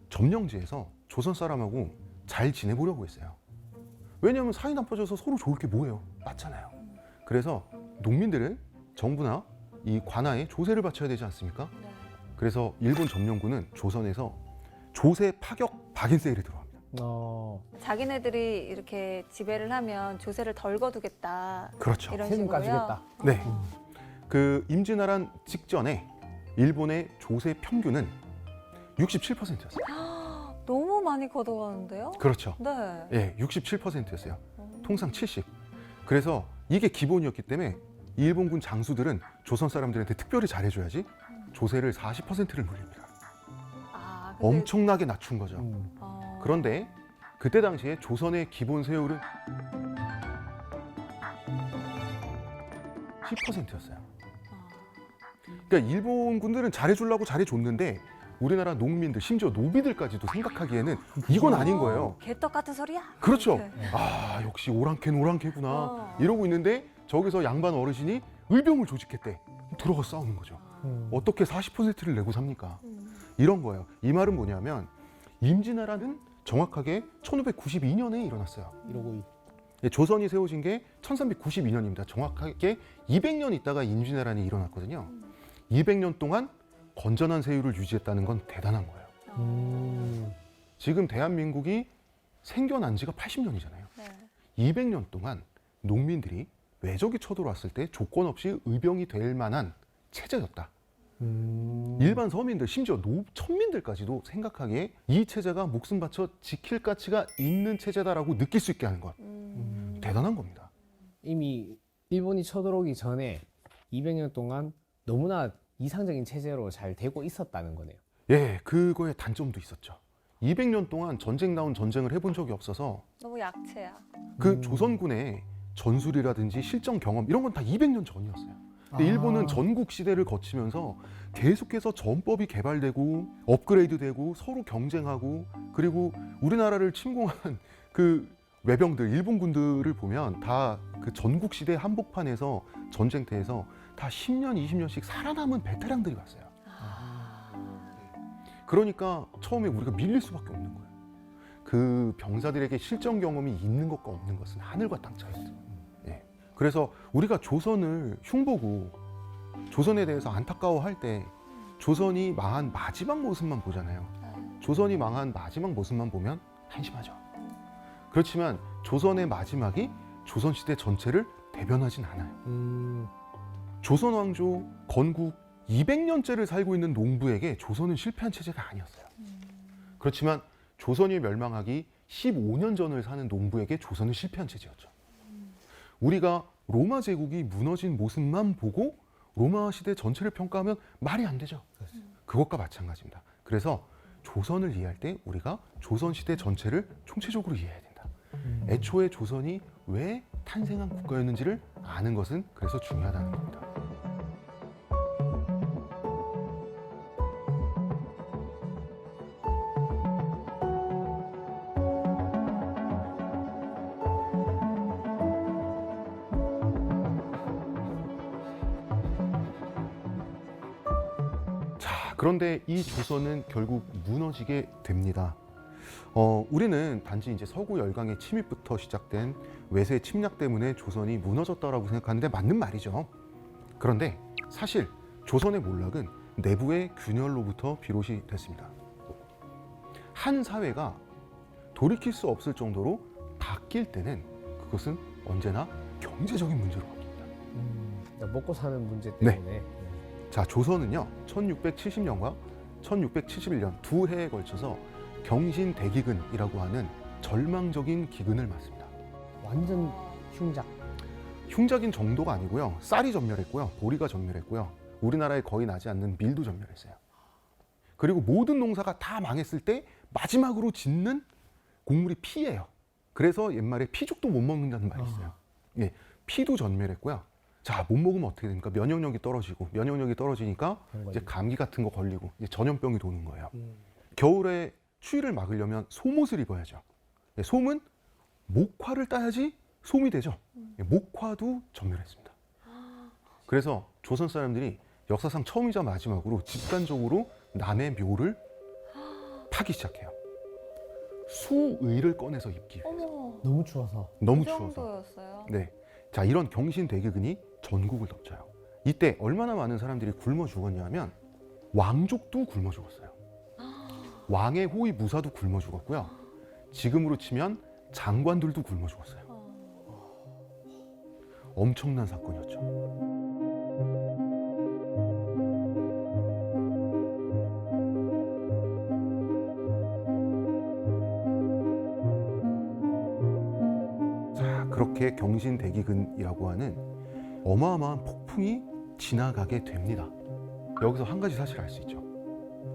Speaker 4: 점령지에서 조선 사람하고 잘 지내보려고 했어요. 왜냐하면 사이 나빠져서 서로 좋을 게 뭐예요? 맞잖아요. 그래서 농민들은 정부나 이 관아에 조세를 바쳐야 되지 않습니까?
Speaker 1: 네.
Speaker 4: 그래서 일본 점령군은 조선에서 조세 파격 박인 세일에 들어갑니다.
Speaker 1: 자기네들이 이렇게 지배를 하면 조세를 덜 거두겠다.
Speaker 4: 그렇죠.
Speaker 1: 이런
Speaker 3: 세금
Speaker 1: 식으로요.
Speaker 3: 까주겠다.
Speaker 4: 네. 그 임진왜란 직전에 일본의 조세 평균은 67%였어요.
Speaker 1: 너무 많이 걷어가는데요?
Speaker 4: 그렇죠.
Speaker 1: 네.
Speaker 4: 예, 67%였어요. 통상 70. 그래서 이게 기본이었기 때문에 일본군 장수들은 조선 사람들한테 특별히 잘해줘야지 조세를 40%를 물립니다.
Speaker 1: 아, 근데,
Speaker 4: 엄청나게 낮춘 거죠. 그런데 그때 당시에 조선의 기본 세율은 10%였어요. 그러니까 일본군들은 잘해주려고 잘해줬는데 우리나라 농민들, 심지어 노비들까지도 생각하기에는 이건 아닌 거예요.
Speaker 1: 개떡 같은 소리야?
Speaker 4: 그렇죠.
Speaker 1: 이렇게.
Speaker 4: 아, 역시 오랑캐는 오랑캐구나.
Speaker 1: 어.
Speaker 4: 이러고 있는데 저기서 양반 어르신이 의병을 조직했대. 들어가 싸우는 거죠. 어떻게 40%를 내고 삽니까? 이런 거예요. 이 말은 뭐냐면 임진왜란은 정확하게 1592년에 일어났어요.
Speaker 3: 이러고
Speaker 4: 예, 조선이 세워진 게 1392년입니다. 정확하게 200년 있다가 임진왜란이 일어났거든요. 200년 동안 건전한 세율을 유지했다는 건 대단한 거예요. 지금 대한민국이 생겨난 지가 80년이잖아요.
Speaker 1: 네.
Speaker 4: 200년 동안 농민들이 외적이 쳐들어왔을 때 조건 없이 의병이 될 만한 체제였다. 일반 서민들, 심지어 천민들까지도 생각하기에 이 체제가 목숨 바쳐 지킬 가치가 있는 체제다라고 느낄 수 있게 하는 것. 대단한 겁니다.
Speaker 3: 이미 일본이 쳐들어오기 전에 200년 동안 너무나 이상적인 체제로 잘 되고 있었다는 거네요.
Speaker 4: 예, 그거에 단점도 있었죠. 200년 동안 전쟁다운 전쟁을 해본 적이 없어서
Speaker 1: 너무 약체야.
Speaker 4: 그 조선군의 전술이라든지 실전 경험 이런 건 다 200년 전이었어요. 근데
Speaker 3: 아.
Speaker 4: 일본은 전국 시대를 거치면서 계속해서 전법이 개발되고 업그레이드되고 서로 경쟁하고 그리고 우리나라를 침공한 그 외병들, 일본군들을 보면 다 그 전국 시대 한복판에서 전쟁터에서 다 10년, 20년씩 살아남은 베테랑들이 왔어요. 그러니까 처음에 우리가 밀릴 수밖에 없는 거예요. 그 병사들에게 실전 경험이 있는 것과 없는 것은 하늘과 땅 차이였죠. 예. 그래서 우리가 조선을 흉보고 조선에 대해서 안타까워할 때 조선이 망한 마지막 모습만 보잖아요. 조선이 망한 마지막 모습만 보면 한심하죠. 그렇지만 조선의 마지막이 조선시대 전체를 대변하진 않아요. 조선 왕조 건국 200년째를 살고 있는 농부에게 조선은 실패한 체제가 아니었어요. 그렇지만 조선이 멸망하기 15년 전을 사는 농부에게 조선은 실패한 체제였죠. 우리가 로마 제국이 무너진 모습만 보고 로마 시대 전체를 평가하면 말이 안 되죠. 그것과 마찬가지입니다. 그래서 조선을 이해할 때 우리가 조선 시대 전체를 총체적으로 이해해야 된다. 애초에 조선이 왜 탄생한 국가였는지를 아는 것은 그래서 중요하다는 겁니다. 자, 그런데 이 조선은 결국 무너지게 됩니다. 우리는 단지 이제 서구 열강의 침입부터 시작된 외세 침략 때문에 조선이 무너졌다라고 생각하는데 맞는 말이죠. 그런데 사실 조선의 몰락은 내부의 균열로부터 비롯이 됐습니다. 한 사회가 돌이킬 수 없을 정도로 바뀔 때는 그것은 언제나 경제적인 문제로 바뀝니다.
Speaker 3: 먹고 사는 문제 때문에.
Speaker 4: 자, 조선은요 1670년과 1671년 두 해에 걸쳐서 경신대기근이라고 하는 절망적인 기근을 맞습니다.
Speaker 3: 완전 흉작.
Speaker 4: 흉작인 정도가 아니고요. 쌀이 전멸했고요. 보리가 전멸했고요. 우리나라에 거의 나지 않는 밀도 전멸했어요. 그리고 모든 농사가 다 망했을 때 마지막으로 짓는 곡물이 피예요. 그래서 옛말에 피죽도 못 먹는다는 말이 있어요. 예, 피도 전멸했고요. 자, 못 먹으면 어떻게 됩니까? 면역력이 떨어지고, 면역력이 떨어지니까 이제 감기 같은 거 걸리고 이제 전염병이 도는 거예요. 겨울에 추위를 막으려면 솜옷을 입어야죠. 예, 솜은 목화를 따야지 솜이 되죠. 예, 목화도 전멸했습니다. 그래서 조선 사람들이 역사상 처음이자 마지막으로 집단적으로 남의 묘를 파기 시작해요. 수의를 꺼내서 입기 위해서.
Speaker 1: 어머,
Speaker 3: 너무 추워서.
Speaker 4: 너무
Speaker 1: 그
Speaker 4: 추워서.
Speaker 1: 정도였어요.
Speaker 4: 네. 자, 이런 경신대기근이 전국을 덮쳐요. 이때 얼마나 많은 사람들이 굶어 죽었냐면 왕족도 굶어 죽었어요. 왕의 호위 무사도 굶어 죽었고요. 지금으로 치면 장관들도 굶어 죽었어요. 엄청난 사건이었죠. 자, 그렇게 경신대기근이라고 하는 어마어마한 폭풍이 지나가게 됩니다. 여기서 한 가지 사실을 알 수 있죠.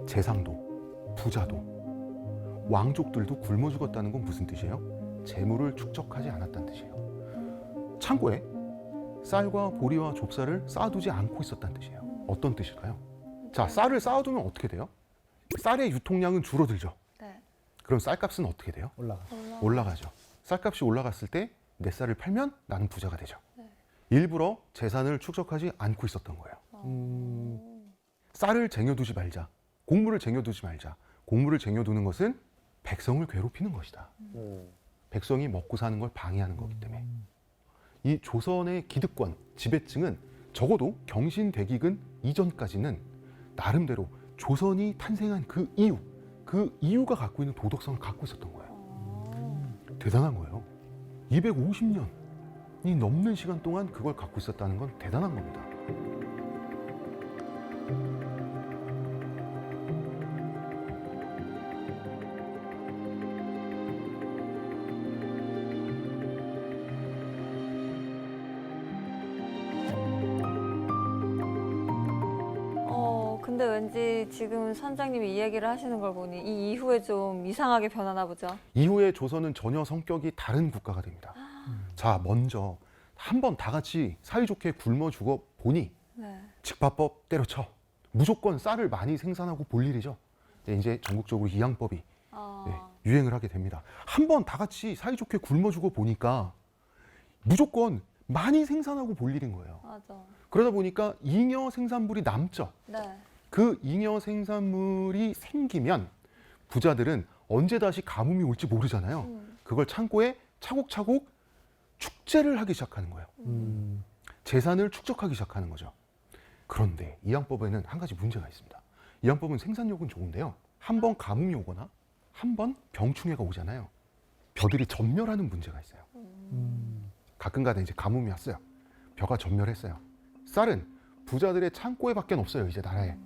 Speaker 4: 재상도, 부자도, 왕족들도 굶어 죽었다는 건 무슨 뜻이에요? 재물을 축적하지 않았다는 뜻이에요. 창고에 쌀과 보리와 좁쌀을 쌓아두지 않고 있었다는 뜻이에요. 어떤 뜻일까요? 자, 쌀을 쌓아두면 어떻게 돼요? 쌀의 유통량은 줄어들죠.
Speaker 1: 네.
Speaker 4: 그럼 쌀값은 어떻게 돼요? 올라가죠. 쌀값이 올라갔을 때 내 쌀을 팔면 나는 부자가 되죠.
Speaker 1: 네.
Speaker 4: 일부러 재산을 축적하지 않고 있었던 거예요. 쌀을 쟁여두지 말자. 곡물을 쟁여두지 말자. 곡물을 쟁여두는 것은 백성을 괴롭히는 것이다. 백성이 먹고 사는 걸 방해하는 거기 때문에. 이 조선의 기득권, 지배층은 적어도 경신대기근 이전까지는 나름대로 조선이 탄생한 그 이유가 갖고 있는 도덕성을 갖고 있었던 거예요. 대단한 거예요. 250년이 넘는 시간 동안 그걸 갖고 있었다는 건 대단한 겁니다.
Speaker 1: 근데 왠지 지금 선장님이 이야기를 하시는 걸 보니 이 이후에 좀 이상하게 변하나 보죠.
Speaker 4: 이후에 조선은 전혀 성격이 다른 국가가 됩니다. 자, 먼저 한번 다 같이 사이좋게 굶어 죽어 보니
Speaker 1: 네.
Speaker 4: 직파법 때려쳐. 무조건 쌀을 많이 생산하고 볼 일이죠. 이제 전국적으로 이양법이 유행을 하게 됩니다. 한번 다 같이 사이좋게 굶어 죽어 보니까 무조건 많이 생산하고 볼 일인 거예요.
Speaker 1: 맞아.
Speaker 4: 그러다 보니까 잉여 생산물이 남죠.
Speaker 1: 네.
Speaker 4: 그 잉여 생산물이 생기면 부자들은 언제 다시 가뭄이 올지 모르잖아요. 그걸 창고에 차곡차곡 축제를 하기 시작하는 거예요. 재산을 축적하기 시작하는 거죠. 그런데 이양법에는 한 가지 문제가 있습니다. 이양법은 생산력은 좋은데요. 한 번 가뭄이 오거나 한 번 병충해가 오잖아요. 벼들이 전멸하는 문제가 있어요. 가끔가다 이제 가뭄이 왔어요. 벼가 전멸했어요. 쌀은 부자들의 창고에 밖에 없어요. 이제 나라에.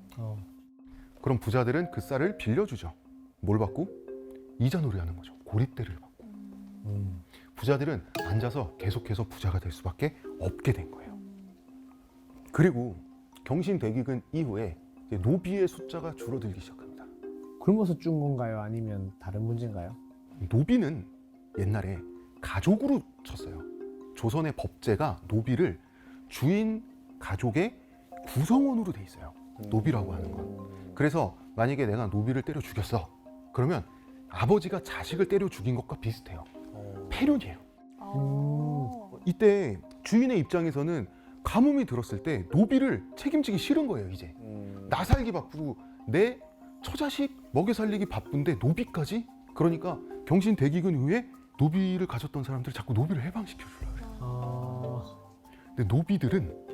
Speaker 4: 그럼 부자들은 그 쌀을 빌려주죠. 뭘 받고? 이자놀이 하는 거죠. 고립대를 받고. 부자들은 앉아서 계속해서 부자가 될 수밖에 없게 된 거예요. 그리고 경신대기근 이후에 이제 노비의 숫자가 줄어들기 시작합니다.
Speaker 3: 굶어서 죽은 건가요? 아니면 다른 문제인가요?
Speaker 4: 노비는 옛날에 가족으로 쳤어요. 조선의 법제가 노비를 주인 가족의 구성원으로 돼 있어요. 노비라고 하는 건. 그래서 만약에 내가 노비를 때려 죽였어. 그러면 아버지가 자식을 때려 죽인 것과 비슷해요. 폐륜이에요. 이때 주인의 입장에서는 가뭄이 들었을 때 노비를 책임지기 싫은 거예요. 이제 나 살기 바쁘고 내 처자식 먹여 살리기 바쁜데 노비까지? 그러니까 경신대기근 이후에 노비를 가졌던 사람들 자꾸 노비를 해방시켜 주려고 그래요. 근데 노비들은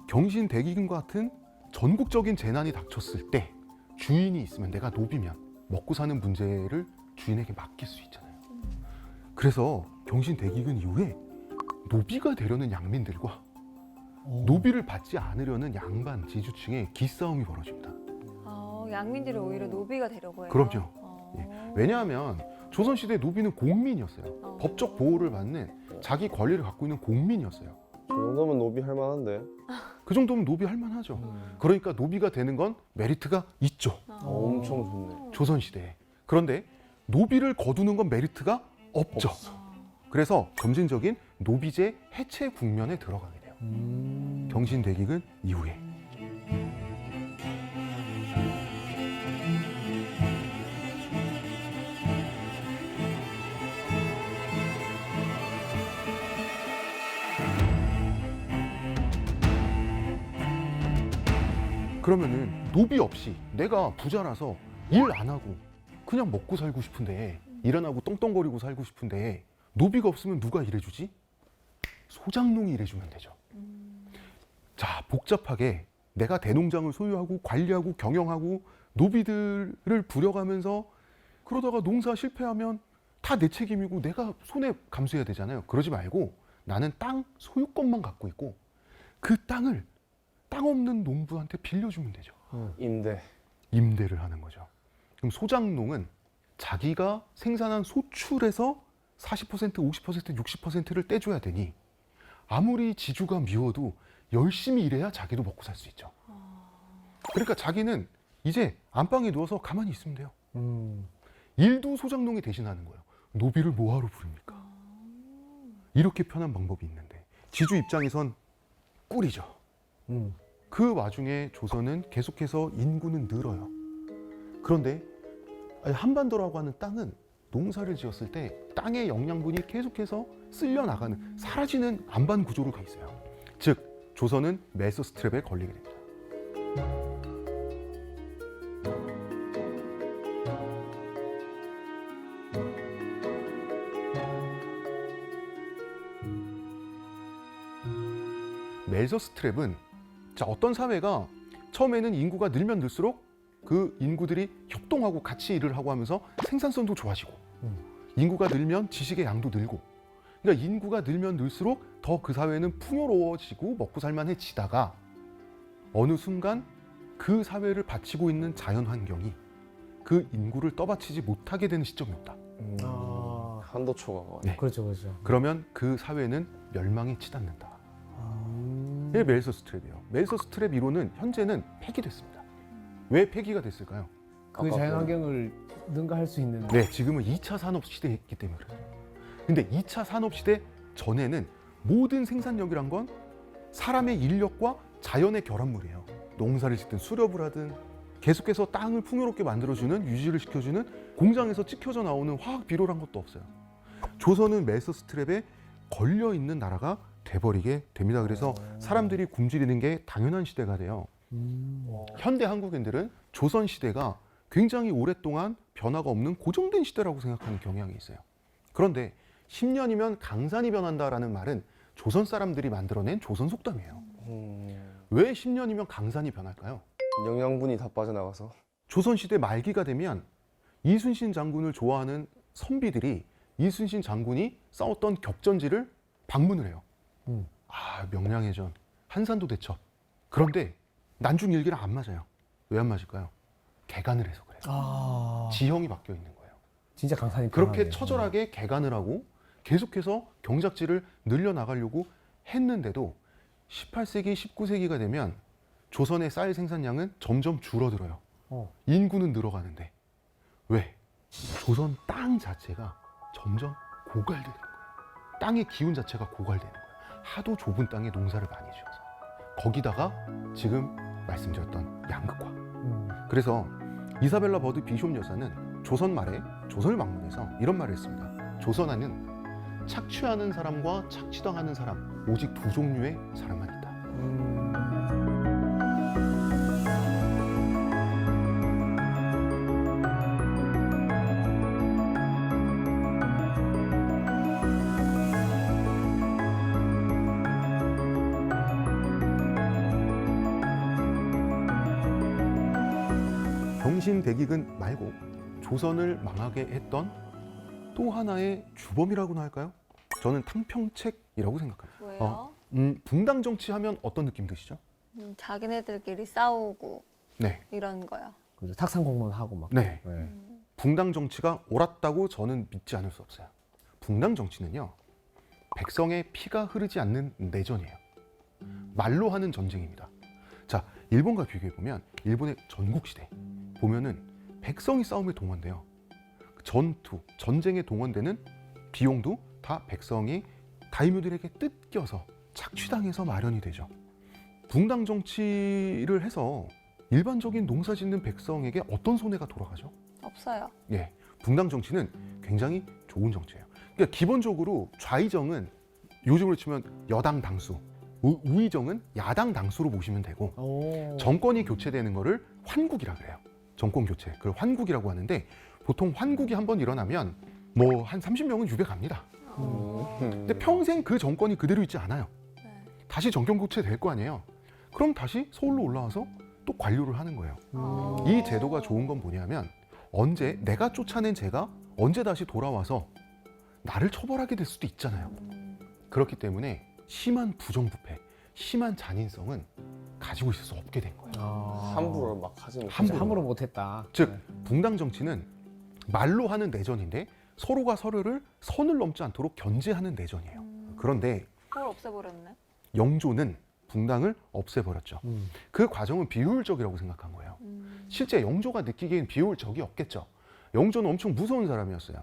Speaker 4: 경신대기근과 같은 전국적인 재난이 닥쳤을 때 주인이 있으면 내가 노비면 먹고 사는 문제를 주인에게 맡길 수 있잖아요. 그래서 경신대기근 이후에 노비가 되려는 양민들과 노비를 받지 않으려는 양반 지주층의 기싸움이 벌어집니다.
Speaker 1: 양민들이 오히려 노비가 되려고 해요.
Speaker 4: 그럼요. 예. 왜냐하면 조선시대 노비는 공민이었어요. 법적 보호를 받는 자기 권리를 갖고 있는 공민이었어요.
Speaker 2: 저 정도면 노비 할 만한데.
Speaker 4: 그 정도면 노비 할 만하죠. 그러니까 노비가 되는 건 메리트가 있죠.
Speaker 2: 엄청 좋네.
Speaker 4: 조선시대에. 그런데 노비를 거두는 건 메리트가 없죠. 그래서 점진적인 노비제 해체 국면에 들어가게 돼요. 경신대기근 이후에. 그러면은 노비 없이 내가 부자라서 일 안 하고 그냥 먹고 살고 싶은데 일 안 하고 떵떵거리고 살고 싶은데 노비가 없으면 누가 일해주지? 소장농이 일해주면 되죠. 자, 복잡하게 내가 대농장을 소유하고 관리하고 경영하고 노비들을 부려가면서 그러다가 농사 실패하면 다 내 책임이고 내가 손해 감수해야 되잖아요. 그러지 말고 나는 땅 소유권만 갖고 있고 그 땅을 땅 없는 농부한테 빌려주면 되죠.
Speaker 2: 임대.
Speaker 4: 임대를 하는 거죠. 그럼 소장농은 자기가 생산한 소출에서 40%, 50%, 60%를 떼줘야 되니 아무리 지주가 미워도 열심히 일해야 자기도 먹고 살 수 있죠. 그러니까 자기는 이제 안방에 누워서 가만히 있으면 돼요. 일도 소장농이 대신하는 거예요. 노비를 뭐하러 부릅니까? 이렇게 편한 방법이 있는데 지주 입장에선 꿀이죠. 그 와중에 조선은 계속해서 인구는 늘어요. 그런데 한반도라고 하는 땅은 농사를 지었을 때 땅의 영양분이 계속해서 쓸려 나가는 사라지는 안반 구조로 돼 있어요. 즉 조선은 메소스 트랩에 걸리게 됩니다. 멜서스 트랩은 자, 어떤 사회가 처음에는 인구가 늘면 늘수록 그 인구들이 협동하고 같이 일을 하고 하면서 생산성도 좋아지고 인구가 늘면 지식의 양도 늘고 그러니까 인구가 늘면 늘수록 더 그 사회는 풍요로워지고 먹고 살만해지다가 어느 순간 그 사회를 바치고 있는 자연 환경이 그 인구를 떠받치지 못하게 되는 시점이 온다.
Speaker 2: 한도초가.
Speaker 4: 네.
Speaker 3: 그렇죠, 그렇죠.
Speaker 4: 그러면 그 사회는 멸망에 치닫는다. 이게 멜서스 트랩이에요. 멜서스 트랩 이론은 현재는 폐기됐습니다. 왜 폐기가 됐을까요?
Speaker 3: 그 자연 환경을 능가할 수 있는.
Speaker 4: 네, 지금은 2차 산업 시대이기 때문에 그래요. 근데 2차 산업 시대 전에는 모든 생산력이란 건 사람의 인력과 자연의 결합물이에요. 농사를 짓든 수렵을 하든 계속해서 땅을 풍요롭게 만들어주는 유지를 시켜주는 공장에서 찍혀져 나오는 화학 비료란 것도 없어요. 조선은 멜서스 트랩에 걸려 있는 나라가 돼버리게 됩니다. 그래서 사람들이 굶주리는 게 당연한 시대가 돼요. 현대 한국인들은 조선 시대가 굉장히 오랫동안 변화가 없는 고정된 시대라고 생각하는 경향이 있어요. 그런데 10년이면 강산이 변한다라는 말은 조선 사람들이 만들어낸 조선 속담이에요. 왜 10년이면 강산이 변할까요?
Speaker 2: 영양분이 다 빠져나가서.
Speaker 4: 조선시대 말기가 되면 이순신 장군을 좋아하는 선비들이 이순신 장군이 싸웠던 격전지를 방문을 해요. 명량해전, 한산도 대첩. 그런데 난중일기랑 안 맞아요. 왜 안 맞을까요? 개간을 해서 그래요. 지형이 바뀌어 있는 거예요.
Speaker 3: 진짜 강산이
Speaker 4: 그렇게
Speaker 3: 변하네요.
Speaker 4: 처절하게 개간을 하고 계속해서 경작지를 늘려나가려고 했는데도 18세기, 19세기가 되면 조선의 쌀 생산량은 점점 줄어들어요. 인구는 늘어가는데 왜? 조선 땅 자체가 점점 고갈되는 거예요. 땅의 기운 자체가 고갈되는 거예요. 하도 좁은 땅에 농사를 많이 지어서. 거기다가 지금 말씀드렸던 양극화. 그래서 이사벨라 버드 비숍 여사는 조선 말에 조선을 방문해서 이런 말을 했습니다. 조선하는 착취하는 사람과 착취당하는 사람 오직 두 종류의 사람만 있다. 병신대기근 말고 조선을 망하게 했던 또 하나의 주범이라고나 할까요? 저는 탕평책이라고 생각합니다.
Speaker 1: 왜요?
Speaker 4: 붕당 정치하면 어떤 느낌 드시죠?
Speaker 1: 자기네들끼리 싸우고
Speaker 4: 네,
Speaker 1: 이런 거요.
Speaker 3: 그죠. 탁상 공무원하고 막.
Speaker 4: 네.
Speaker 3: 네.
Speaker 4: 붕당 정치가 옳았다고 저는 믿지 않을 수 없어요. 붕당 정치는요, 백성의 피가 흐르지 않는 내전이에요. 말로 하는 전쟁입니다. 자, 일본과 비교해 보면 일본의 전국시대 보면은 백성이 싸움에 동원돼요. 전투, 전쟁에 동원되는 비용도 다 백성이 다이묘들에게 뜯겨서 착취당해서 마련이 되죠. 붕당 정치를 해서 일반적인 농사 짓는 백성에게 어떤 손해가 돌아가죠?
Speaker 1: 없어요.
Speaker 4: 예, 붕당 정치는 굉장히 좋은 정치예요. 그러니까 기본적으로 좌의정은 요즘으로 치면 여당 당수, 우의정은 야당 당수로 보시면 되고 정권이 교체되는 거를 환국이라 그래요. 정권 교체, 그걸 환국이라고 하는데 보통 환국이 한번 일어나면 뭐 한 30명은 유배 갑니다. 근데 평생 그 정권이 그대로 있지 않아요.
Speaker 1: 네.
Speaker 4: 다시 정권 교체 될 거 아니에요. 그럼 다시 서울로 올라와서 또 관료를 하는 거예요. 이 제도가 좋은 건 뭐냐면 언제 내가 쫓아낸 죄가 언제 다시 돌아와서 나를 처벌하게 될 수도 있잖아요. 그렇기 때문에 심한 부정부패, 심한 잔인성은 가지고 있을 수 없게 된 거예요.
Speaker 2: 함부로 막 하지 못.
Speaker 3: 함부로 못했다.
Speaker 4: 즉 붕당 정치는 말로 하는 내전인데 서로가 서로를 선을 넘지 않도록 견제하는 내전이에요. 그런데
Speaker 1: 그걸 없애버렸네.
Speaker 4: 영조는 붕당을 없애버렸죠. 그 과정은 비효율적이라고 생각한 거예요. 실제 영조가 느끼기엔 비효율적이 없겠죠. 영조는 엄청 무서운 사람이었어요.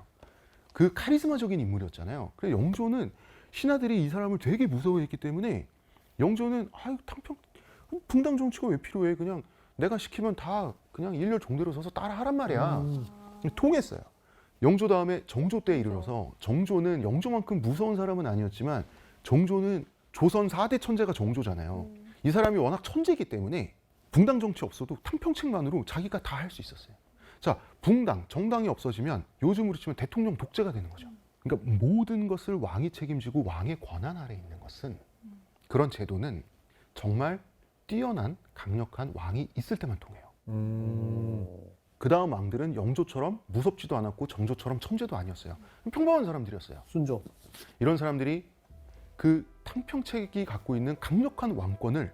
Speaker 4: 그 카리스마적인 인물이었잖아요. 그래서 영조는 신하들이 이 사람을 되게 무서워했기 때문에 영조는 아유 붕당 정치가 왜 필요해? 그냥 내가 시키면 다 그냥 일렬 종대로 서서 따라하란 말이야. 통했어요. 영조 다음에 정조 때에 이르러서 정조는 영조만큼 무서운 사람은 아니었지만 정조는 조선 4대 천재가 정조잖아요. 이 사람이 워낙 천재이기 때문에 붕당 정치 없어도 탕평책만으로 자기가 다 할 수 있었어요. 자, 붕당, 정당이 없어지면 요즘으로 치면 대통령 독재가 되는 거죠. 그러니까 모든 것을 왕이 책임지고 왕의 권한 아래에 있는 것은 그런 제도는 정말 뛰어난 강력한 왕이 있을 때만 통해요. 그 다음 왕들은 영조처럼 무섭지도 않았고 정조처럼 천재도 아니었어요. 평범한 사람들이었어요.
Speaker 3: 순조.
Speaker 4: 이런 사람들이 그 탕평책이 갖고 있는 강력한 왕권을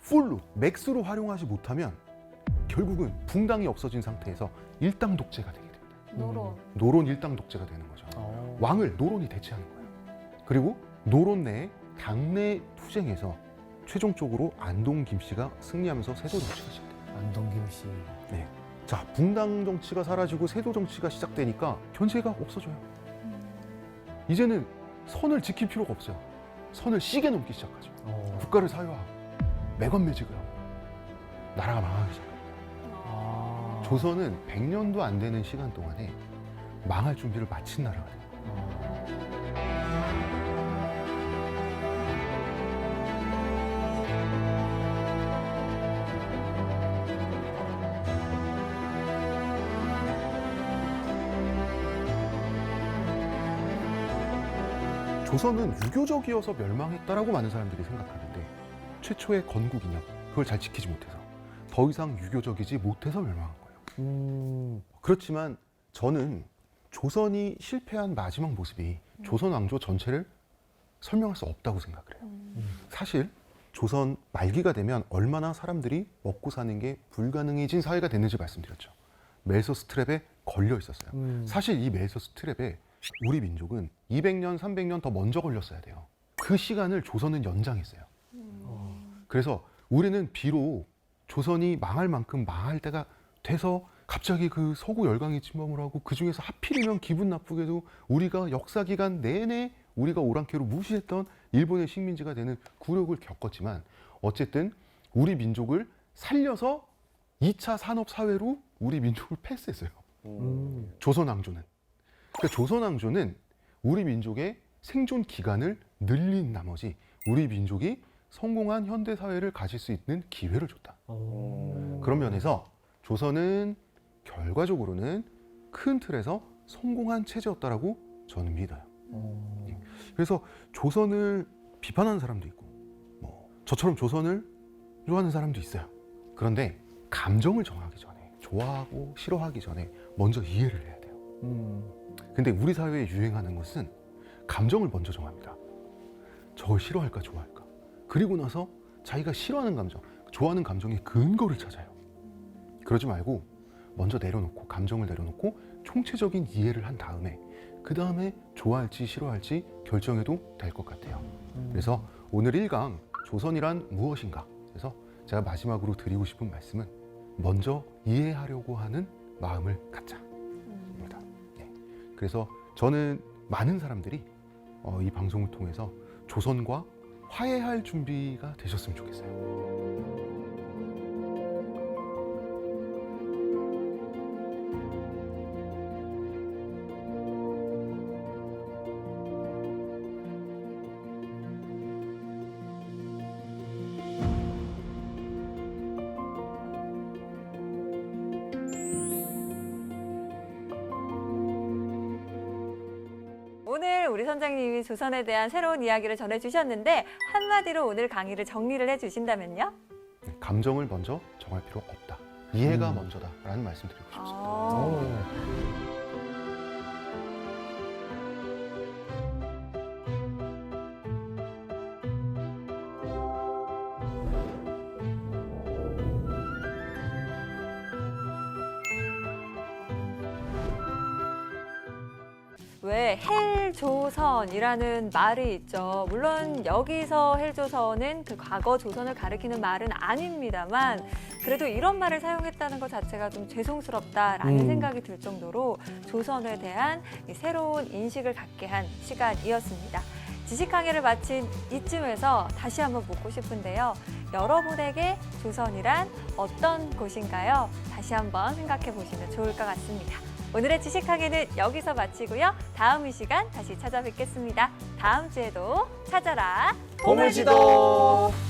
Speaker 4: 풀로, 맥스로 활용하지 못하면 결국은 붕당이 없어진 상태에서 일당 독재가 되게 됩니다.
Speaker 1: 노론.
Speaker 4: 노론 일당 독재가 되는 거죠. 왕을 노론이 대체하는 거예요. 그리고 노론 내에 당내 투쟁에서 최종적으로 안동 김씨가 승리하면서 세도 정치가 시작돼요.
Speaker 3: 안동 김씨.
Speaker 4: 네. 자, 붕당 정치가 사라지고 세도 정치가 시작되니까 견제가 없어져요. 이제는 선을 지킬 필요가 없어요. 선을 시계 넘기 시작하죠. 국가를 사유화하고 매관매직을 하고 나라가 망하기 시작합니다. 조선은 100년도 안 되는 시간 동안에 망할 준비를 마친 나라가 돼요. 조선은 유교적이어서 멸망했다라고 많은 사람들이 생각하는데 최초의 건국 이념 그걸 잘 지키지 못해서 더 이상 유교적이지 못해서 멸망한 거예요. 그렇지만 저는 조선이 실패한 마지막 모습이 조선 왕조 전체를 설명할 수 없다고 생각을 해요. 사실 조선 말기가 되면 얼마나 사람들이 먹고 사는 게 불가능해진 사회가 됐는지 말씀드렸죠. 멜서스 트랩에 걸려 있었어요. 사실 이 멜서스 트랩에 우리 민족은 200년, 300년 더 먼저 걸렸어야 돼요. 그 시간을 조선은 연장했어요. 그래서 우리는 비록 조선이 망할 만큼 망할 때가 돼서 갑자기 그 서구 열강이 침범을 하고 그 중에서 하필이면 기분 나쁘게도 우리가 역사 기간 내내 우리가 오랑캐로 무시했던 일본의 식민지가 되는 굴욕을 겪었지만 어쨌든 우리 민족을 살려서 2차 산업사회로 우리 민족을 패스했어요. 조선 왕조는. 그러니까 조선 왕조는 우리 민족의 생존 기간을 늘린 나머지 우리 민족이 성공한 현대 사회를 가질 수 있는 기회를 줬다. 그런 면에서 조선은 결과적으로는 큰 틀에서 성공한 체제였다라고 저는 믿어요. 그래서 조선을 비판하는 사람도 있고, 저처럼 조선을 좋아하는 사람도 있어요. 그런데 감정을 정하기 전에, 좋아하고 싫어하기 전에 먼저 이해를 해야 돼요. 근데 우리 사회에 유행하는 것은 감정을 먼저 정합니다. 저걸 싫어할까 좋아할까. 그리고 나서 자기가 싫어하는 감정, 좋아하는 감정의 근거를 찾아요. 그러지 말고 먼저 내려놓고 감정을 내려놓고 총체적인 이해를 한 다음에 그 다음에 좋아할지 싫어할지 결정해도 될 것 같아요. 그래서 오늘 1강 조선이란 무엇인가, 그래서 제가 마지막으로 드리고 싶은 말씀은 먼저 이해하려고 하는 마음을 갖자입니다. 네. 그래서 저는 많은 사람들이 이 방송을 통해서 조선과 화해할 준비가 되셨으면 좋겠어요.
Speaker 1: 오늘 우리 선장님이 조선에 대한 새로운 이야기를 전해주셨는데 한마디로 오늘 강의를 정리를 해주신다면요?
Speaker 4: 감정을 먼저 정할 필요 없다. 이해가
Speaker 3: 음.
Speaker 4: 먼저다라는 말씀 드리고 싶습니다.
Speaker 1: 아. 왜 헬조선이라는 말이 있죠. 물론 여기서 헬조선은 그 과거 조선을 가리키는 말은 아닙니다만 그래도 이런 말을 사용했다는 것 자체가 좀 죄송스럽다라는 생각이 들 정도로 조선에 대한 이 새로운 인식을 갖게 한 시간이었습니다. 지식 강의를 마친 이쯤에서 다시 한번 묻고 싶은데요. 여러분에게 조선이란 어떤 곳인가요? 다시 한번 생각해 보시면 좋을 것 같습니다. 오늘의 지식 강의는 여기서 마치고요. 다음 이 시간 다시 찾아뵙겠습니다. 다음 주에도 찾아라
Speaker 2: 보물지도.